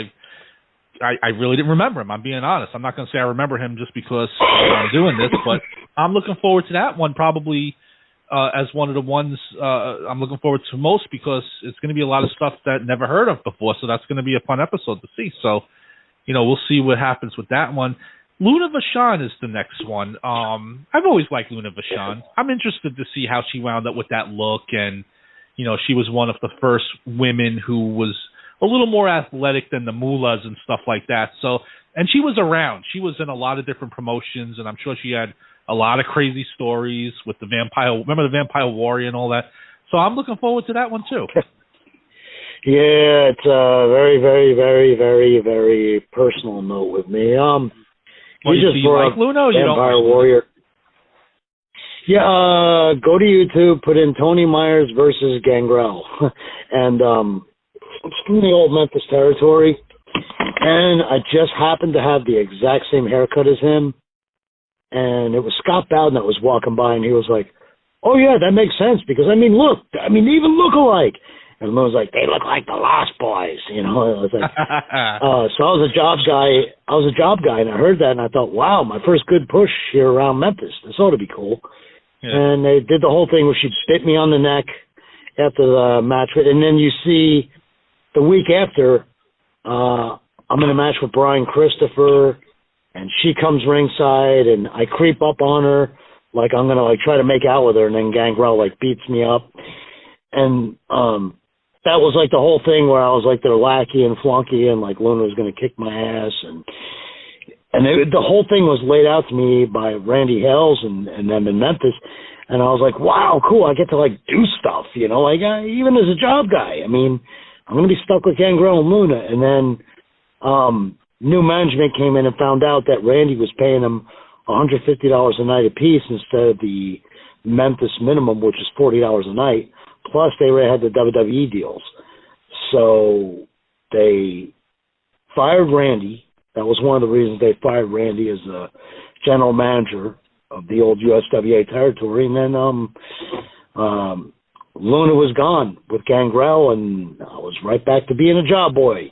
Speaker 11: I really didn't remember him. I'm being honest. I'm not going to say I remember him just because I'm doing this, but I'm looking forward to that one probably as one of the ones I'm looking forward to most because it's going to be a lot of stuff that I never heard of before, so that's going to be a fun episode to see. So, we'll see what happens with that one. Luna Vashon is the next one. I've always liked Luna Vashon. I'm interested to see how she wound up with that look, and she was one of the first women who was a little more athletic than the Mullahs and stuff like that. So, and she was around. She was in a lot of different promotions, and I'm sure she had a lot of crazy stories with the Vampire. Remember the Vampire Warrior and all that. So I'm looking forward to that one too.
Speaker 12: Yeah, it's a very, very, very, very, very personal note with me.
Speaker 11: Well, you like Luna or you don't
Speaker 12: Vampire
Speaker 11: like
Speaker 12: Warrior. Yeah, go to YouTube, put in Tony Myers versus Gangrel. And it's from the old Memphis territory. And I just happened to have the exact same haircut as him. And it was Scott Bowden that was walking by, and he was like, oh, yeah, that makes sense. Because, they even look alike. And I was like, they look like the Lost Boys, I was like, so I was a job guy, and I heard that, and I thought, wow, my first good push here around Memphis. This ought to be cool. Yeah. And they did the whole thing where she'd spit me on the neck after the match, and then you see the week after, I'm in a match with Brian Christopher, and she comes ringside, and I creep up on her like I'm gonna try to make out with her, and then Gangrel beats me up, and that was the whole thing where I was their lackey and flunky, and Luna was going to kick my ass, and the whole thing was laid out to me by Randy Hales and them in Memphis, and I was like, wow, cool, I get to do stuff, even as a job guy. I'm going to be stuck with Gangrel and Luna, and then new management came in and found out that Randy was paying them $150 a night apiece instead of the Memphis minimum, which is $40 a night. Plus, they had the WWE deals. So they fired Randy. That was one of the reasons they fired Randy as the general manager of the old USWA territory. And then Luna was gone with Gangrel, and I was right back to being a job boy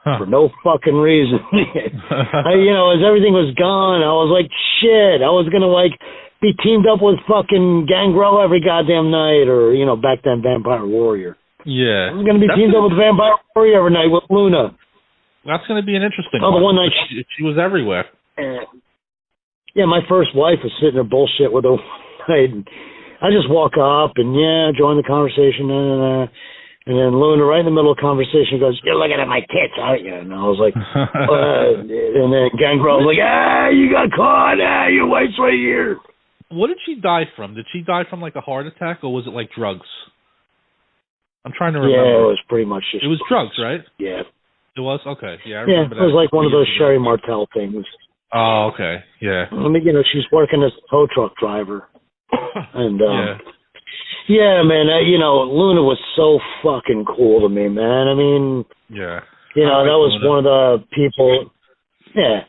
Speaker 12: for no fucking reason. As everything was gone, I was like, shit, I was going to be teamed up with fucking Gangrel every goddamn night, or, back then Vampire Warrior.
Speaker 11: Yeah.
Speaker 12: I was going to be teamed up with Vampire Warrior every night with Luna.
Speaker 11: That's going to be an interesting
Speaker 12: one. The one night
Speaker 11: she was everywhere.
Speaker 12: Yeah, my first wife was sitting there bullshit with her night, and I just walk up and, join the conversation, and then Luna, right in the middle of the conversation, goes, you're looking at my tits, aren't you? And I was like, and then Gangrel was like, you got caught, your wife's right here.
Speaker 11: What did she die from? Did she die from a heart attack, or was it drugs? I'm trying to remember.
Speaker 12: Yeah, it was pretty much just...
Speaker 11: It was drugs, right?
Speaker 12: Yeah.
Speaker 11: It was? Okay. Yeah, I
Speaker 12: remember that. It was one of those Sherry Martel things.
Speaker 11: Oh, okay. Yeah.
Speaker 12: She's working as a tow truck driver. And,
Speaker 11: yeah,
Speaker 12: man, Luna was so fucking cool to me, man.
Speaker 11: Yeah.
Speaker 12: That was Luna. One of the people... Yeah.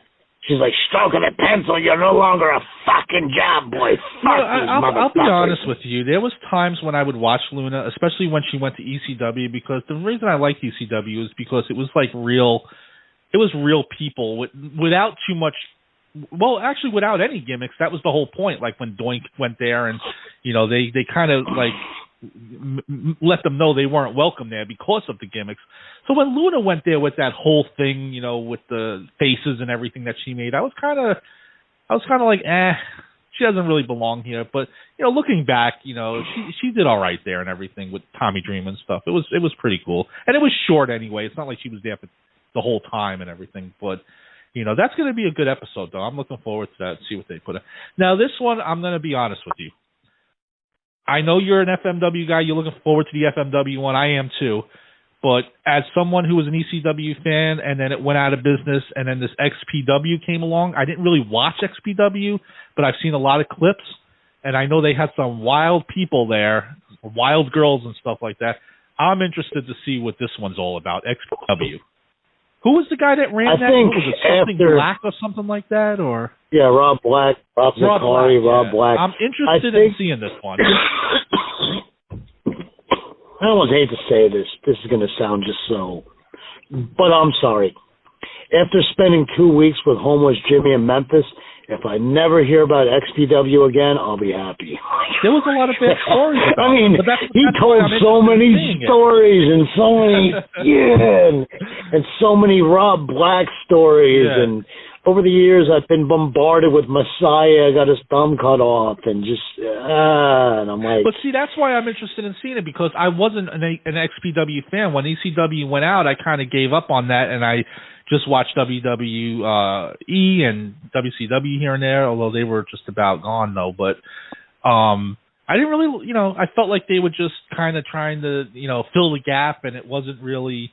Speaker 6: She's like, stroking a pencil, you're no longer a fucking job boy. Fuck these
Speaker 11: I'll be
Speaker 6: motherfuckers.
Speaker 11: honest with you. There was times when I would watch Luna, especially when she went to ECW, because the reason I liked ECW is because it was like real. It was real people without too much. Well, actually, without any gimmicks. That was the whole point. Like when Doink went there, and they kind of like let them know they weren't welcome there because of the gimmicks. So when Luna went there with that whole thing, with the faces and everything that she made, I was kind of like, she doesn't really belong here. But looking back, she did all right there and everything with Tommy Dreamer and stuff. It was pretty cool, and it was short anyway. It's not like she was there for the whole time and everything. But that's going to be a good episode, though. I'm looking forward to that and see what they put in. Now, this one, I'm going to be honest with you. I know you're an FMW guy. You're looking forward to the FMW one. I am too. But as someone who was an ECW fan and then it went out of business and then this XPW came along, I didn't really watch XPW, but I've seen a lot of clips, and I know they had some wild people there, wild girls and stuff like that. I'm interested to see what this one's all about, XPW. Who was the guy that ran that?
Speaker 12: think
Speaker 11: Was it something
Speaker 12: after-
Speaker 11: Black or something like that? Or
Speaker 12: Yeah, Rob Black, Rob Zicari, Rob Black.
Speaker 11: I'm interested in seeing this one.
Speaker 12: I almost hate to say this. This is going to sound just so, but I'm sorry. After spending 2 weeks with homeless Jimmy in Memphis, if I never hear about XPW again, I'll be happy.
Speaker 11: There was a lot of bad stories about
Speaker 12: I mean,
Speaker 11: it, but
Speaker 12: he
Speaker 11: that's
Speaker 12: told
Speaker 11: why I'm
Speaker 12: so
Speaker 11: interested in
Speaker 12: many
Speaker 11: seeing it.
Speaker 12: stories and so many, and so many Rob Black stories.
Speaker 11: Yeah.
Speaker 12: And over the years, I've been bombarded with Messiah, got his thumb cut off, and just, and I'm like.
Speaker 11: But see, that's why I'm interested in seeing it, because I wasn't an XPW fan. When ECW went out, I kind of gave up on that, and I just watched WWE and WCW here and there, although they were just about gone, though. But I didn't really, I felt like they were just kind of trying to, fill the gap, and it wasn't really.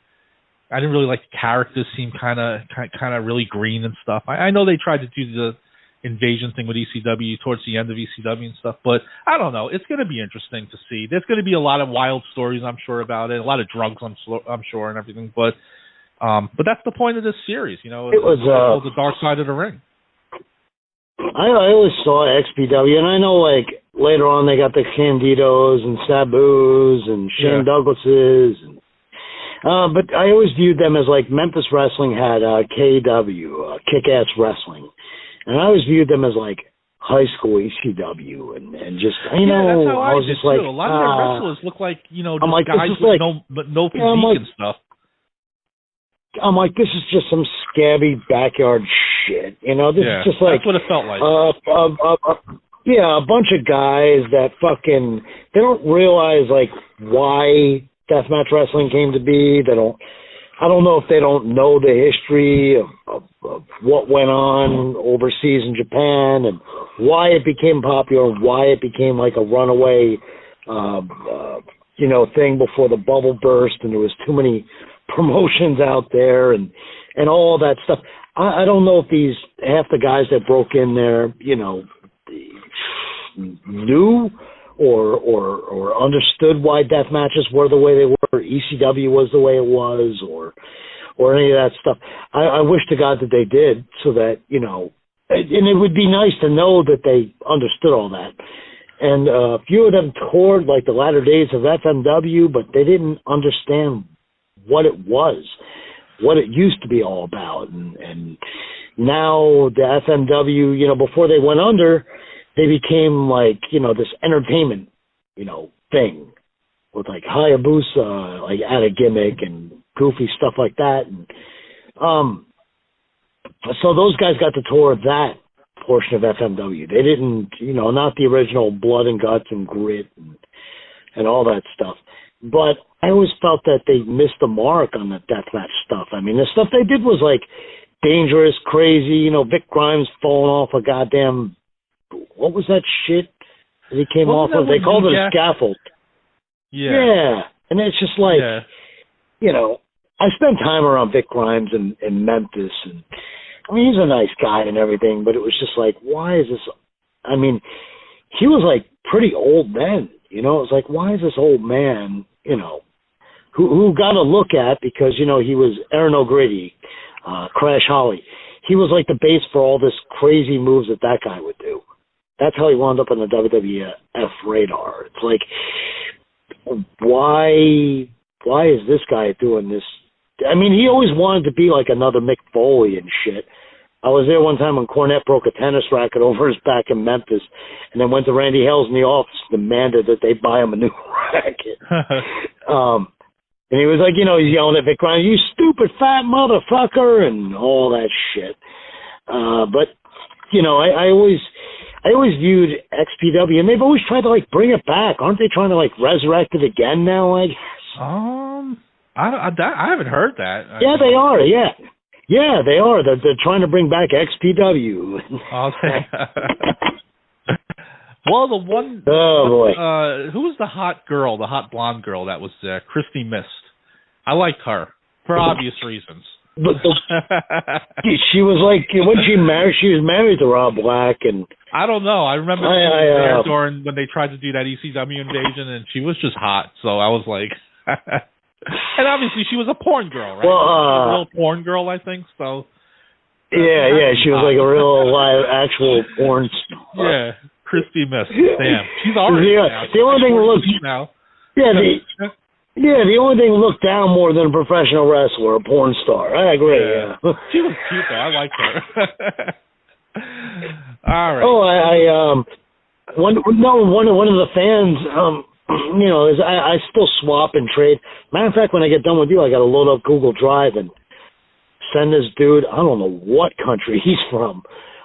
Speaker 11: I didn't really like the characters. Seemed kind of really green and stuff. I know they tried to do the invasion thing with ECW towards the end of ECW and stuff, but I don't know. It's going to be interesting to see. There's going to be a lot of wild stories, I'm sure, about it. A lot of drugs, I'm sure, and everything. But that's the point of this series. It was the dark side of the ring.
Speaker 12: I always saw XPW, and I know, like, later on they got the Candidos and Sabu's and Shane Douglases. But I always viewed them as, like, Memphis Wrestling had KW, Kick-Ass Wrestling. And I always viewed them as, like, high school ECW. And just,
Speaker 11: that's how
Speaker 12: I was
Speaker 11: did
Speaker 12: just like,
Speaker 11: too. A lot of their wrestlers look like, just
Speaker 12: I'm like,
Speaker 11: guys
Speaker 12: this is
Speaker 11: with
Speaker 12: like,
Speaker 11: no physique and stuff.
Speaker 12: I'm like, this is just some scabby backyard shit. This is just like...
Speaker 11: That's what it felt like.
Speaker 12: A bunch of guys that fucking... They don't realize, like, why deathmatch wrestling came to be. I don't know if they don't know the history of what went on overseas in Japan and why it became popular, why it became like a runaway, thing before the bubble burst and there was too many promotions out there and all that stuff. I don't know if half the guys that broke in there, knew or understood why death matches were the way they were, ECW was the way it was, or any of that stuff. I wish to God that they did, so that, and it would be nice to know that they understood all that. And a few of them toured like the latter days of FMW, but they didn't understand what it was, what it used to be all about. And now the FMW, before they went under, they became like, this entertainment, thing with like Hayabusa, like at a gimmick and goofy stuff like that. And so those guys got to tour that portion of FMW. They didn't, not the original blood and guts and grit and all that stuff. But I always felt that they missed the mark on the deathmatch stuff. I mean, the stuff they did was like dangerous, crazy, Vic Grimes falling off a goddamn, what was that shit that he came off of? They called it a scaffold. Yeah. And it's just like, I spent time around Vic Grimes in Memphis, and I mean, he's a nice guy and everything, but it was just like, why is this? I mean, he was like pretty old then, it was like, why is this old man, who got a look at because, he was Aaron O'Grady, Crash Holly. he was like the base for all this crazy moves that guy would do. That's how he wound up on the WWF radar. It's like, why is this guy doing this? I mean, he always wanted to be like another Mick Foley and shit. I was there one time when Cornette broke a tennis racket over his back in Memphis, and then went to Randy Hales in the office and demanded that they buy him a new racket. And he was like, he's yelling at Vic Ryan, "You stupid fat motherfucker," and all that shit. But I always viewed XPW, and they've always tried to like bring it back. Aren't they trying to like resurrect it again now? I guess.
Speaker 11: I haven't heard that.
Speaker 12: Yeah, they are. Yeah, they are. They're trying to bring back XPW.
Speaker 11: Well, the one.
Speaker 12: Oh boy.
Speaker 11: Who was the hot girl? The hot blonde girl that was there? Christy Mist. I liked her for obvious reasons.
Speaker 12: But she was like, when she married, she was married to Rob Black, and
Speaker 11: I don't know. I remember she was there during when they tried to do that ECW invasion, and she was just hot. So I was like, and obviously she was a porn girl, right?
Speaker 12: Well,
Speaker 11: she was a real porn girl, I think. So
Speaker 12: yeah, she was like a real live, actual porn star.
Speaker 11: Yeah, Christy Mist. Damn, she's already
Speaker 12: the only thing looked now. The only thing looked down more than a professional wrestler, a porn star. I agree. Yeah.
Speaker 11: She was cute though. I liked her. All right.
Speaker 12: Oh, one of the fans, I still swap and trade. Matter of fact, when I get done with you, I got to load up Google Drive and send this dude. I don't know what country he's from,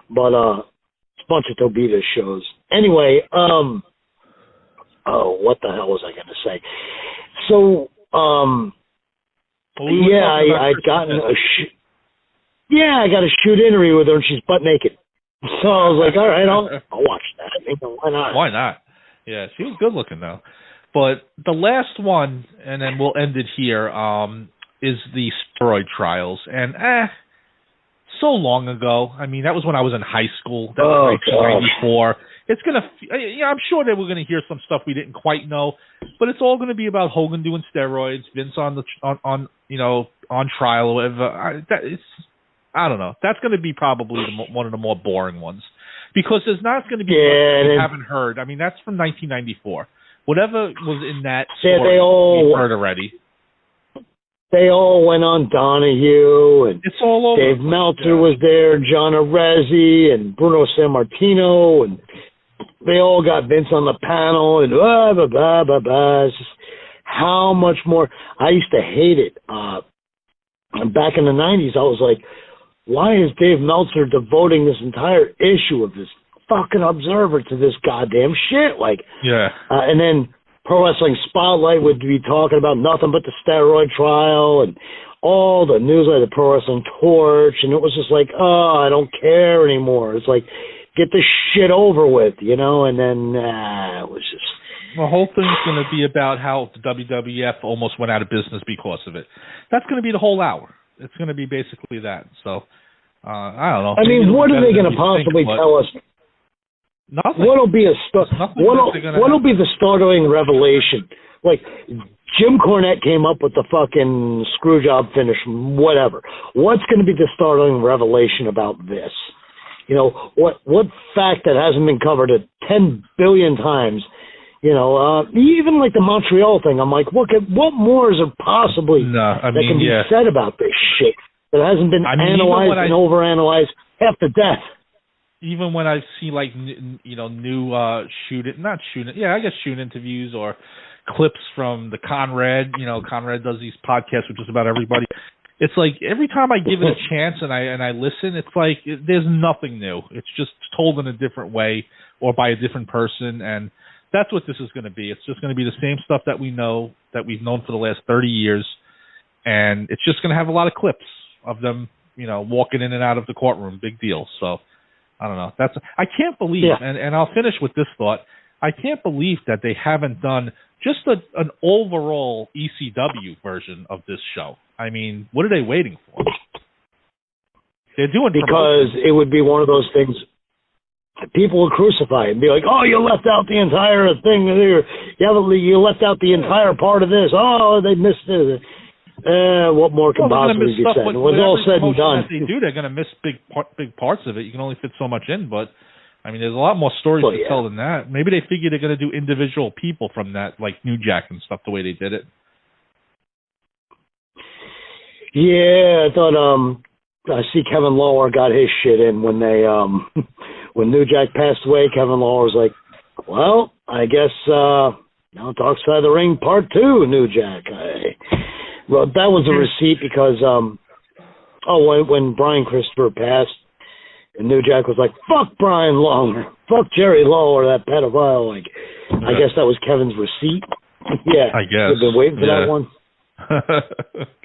Speaker 12: but it's a bunch of Tobita shows. Anyway, what the hell was I going to say? So, I got a shoot interview with her, and she's butt naked. So I was like, all right, I'll watch that. Why not?
Speaker 11: Why not? Yeah, she was good looking though. But the last one, and then we'll end it here, is the Steroid Trials, and so long ago. I mean, that was when I was in high school. That was 1994. It's I'm sure that we're gonna hear some stuff we didn't quite know, but it's all gonna be about Hogan doing steroids, Vince on trial or whatever. I don't know. That's gonna be probably one of the more boring ones, because there's not gonna be much that we haven't heard. I mean, that's from 1994. Whatever was in that story, we've heard already.
Speaker 12: They all went on Donahue, and
Speaker 11: it's all over.
Speaker 12: Dave Meltzer was there, John Arezzi, and Bruno Sammartino, and they all got Vince on the panel, and blah, blah, blah, blah, blah. It's just how much more. I used to hate it. Back in the 90s, I was like, why is Dave Meltzer devoting this entire issue of this fucking Observer to this goddamn shit? Like, and then Pro Wrestling Spotlight would be talking about nothing but the steroid trial and all the news, like the Pro Wrestling Torch, and it was just like, I don't care anymore. It's like, get this shit over with, and then it was just...
Speaker 11: The whole thing's going to be about how the WWF almost went out of business because of it. That's going to be the whole hour. It's going to be basically that. So, I don't know.
Speaker 12: I mean, what are they going to possibly tell us?
Speaker 11: Nothing.
Speaker 12: What'll be what'll be the startling revelation? Like, Jim Cornette came up with the fucking screw job finish, whatever. What's going to be the startling revelation about this? What fact that hasn't been covered 10 billion times? Even like the Montreal thing, I'm like, what more is there possibly that can be said about this shit that hasn't been analyzed and overanalyzed half to death?
Speaker 11: Even when I see like new shoot interviews or clips from the Conrad, Conrad does these podcasts with just about everybody. It's like every time I give it a chance and I listen, it's like there's nothing new. It's just told in a different way or by a different person, and that's what this is going to be. It's just going to be the same stuff that we've known for the last 30 years, and it's just going to have a lot of clips of them, walking in and out of the courtroom. Big deal. So I don't know. I can't believe, and I'll finish with this thought. I can't believe that they haven't done just an overall ECW version of this show. I mean, what are they waiting for? They're doing
Speaker 12: because it would be one of those things. People will crucify it and be like, "Oh, you left out the entire thing here. You left out the entire part of this. Oh, they missed it." What more can possibly be said? When it's all said and done.
Speaker 11: That they do, they're going to miss big parts of it. You can only fit so much in, but I mean, there's a lot more stories to tell than that. Maybe they figure they're going to do individual people from that, like New Jack and stuff, the way they did it.
Speaker 12: Yeah, I thought I see Kevin Lawler got his shit in when they when New Jack passed away. Kevin Lawler was like, "Well, I guess Dark Side of the Ring Part 2, New Jack." Well, that was a receipt because when Brian Christopher passed, and New Jack was like, "Fuck Brian Lawler, fuck Jerry Lawler, that pedophile." Like, I guess that was Kevin's receipt. Yeah,
Speaker 11: I guess
Speaker 12: we've been waiting for that one.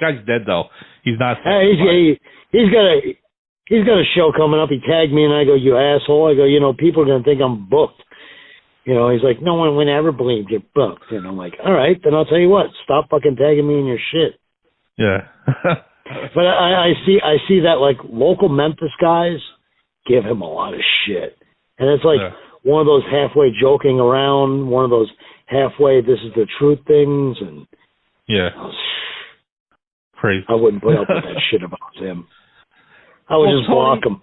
Speaker 11: Guy's dead though. He's not.
Speaker 12: Hey, he's got a show coming up. He tagged me and I go, "You asshole!" I go, people are gonna think I'm booked. He's like, "No one would ever believe you're booked." And I'm like, "All right, then I'll tell you what. Stop fucking tagging me in your shit."
Speaker 11: Yeah.
Speaker 12: But I see that like local Memphis guys give him a lot of shit, and it's like one of those halfway joking around, one of those halfway this is the truth things, and.
Speaker 11: Yeah. Crazy.
Speaker 12: I wouldn't put up with that shit about him. I would just block him.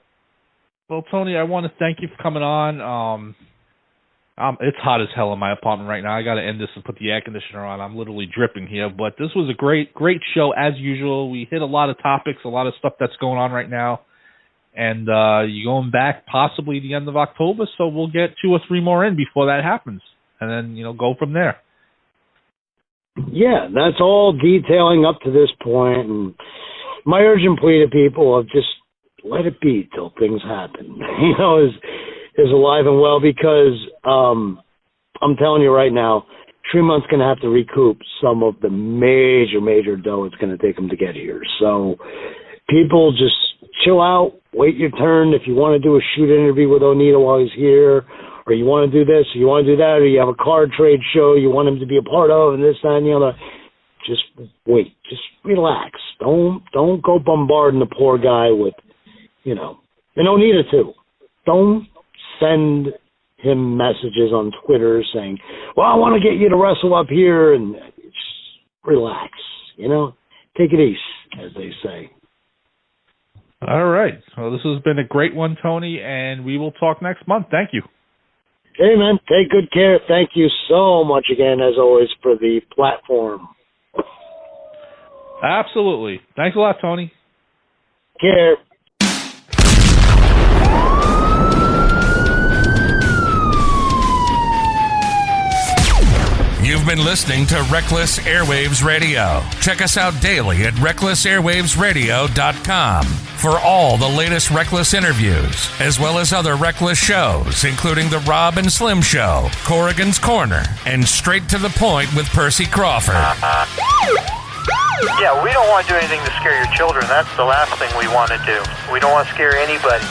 Speaker 11: Well, Tony, I want to thank you for coming on. It's hot as hell in my apartment right now. I got to end this and put the air conditioner on. I'm literally dripping here. But this was a great show as usual. We hit a lot of topics, a lot of stuff that's going on right now. And you're going back possibly the end of October, so we'll get 2 or 3 more in before that happens. And then, go from there.
Speaker 12: Yeah, that's all detailing up to this point, and my urgent plea to people of just let it be till things happen, is alive and well, because I'm telling you right now, Tremont's going to have to recoup some of the major dough it's going to take them to get here. So people just chill out, wait your turn. If you want to do a shoot interview with Onita while he's here, or you want to do this, or you want to do that, or you have a card trade show you want him to be a part of, and this, that, and the other, just wait. Just relax. Don't go bombarding the poor guy with, and Onita too. Don't send him messages on Twitter saying, "Well, I want to get you to wrestle up here," and just relax. Take it easy, as they say.
Speaker 11: All right. Well, this has been a great one, Tony, and we will talk next month. Thank you.
Speaker 12: Hey, man, take good care. Thank you so much again, as always, for the platform.
Speaker 11: Absolutely. Thanks a lot, Tony.
Speaker 12: Care.
Speaker 1: You've been listening to Reckless Airwaves Radio. Check us out daily at recklessairwavesradio.com for all the latest Reckless interviews, as well as other Reckless shows, including The Rob and Slim Show, Corrigan's Corner, and Straight to the Point with Percy Crawford.
Speaker 13: Yeah, we don't want to do anything to scare your children. That's the last thing we want to do. We don't want to scare anybody.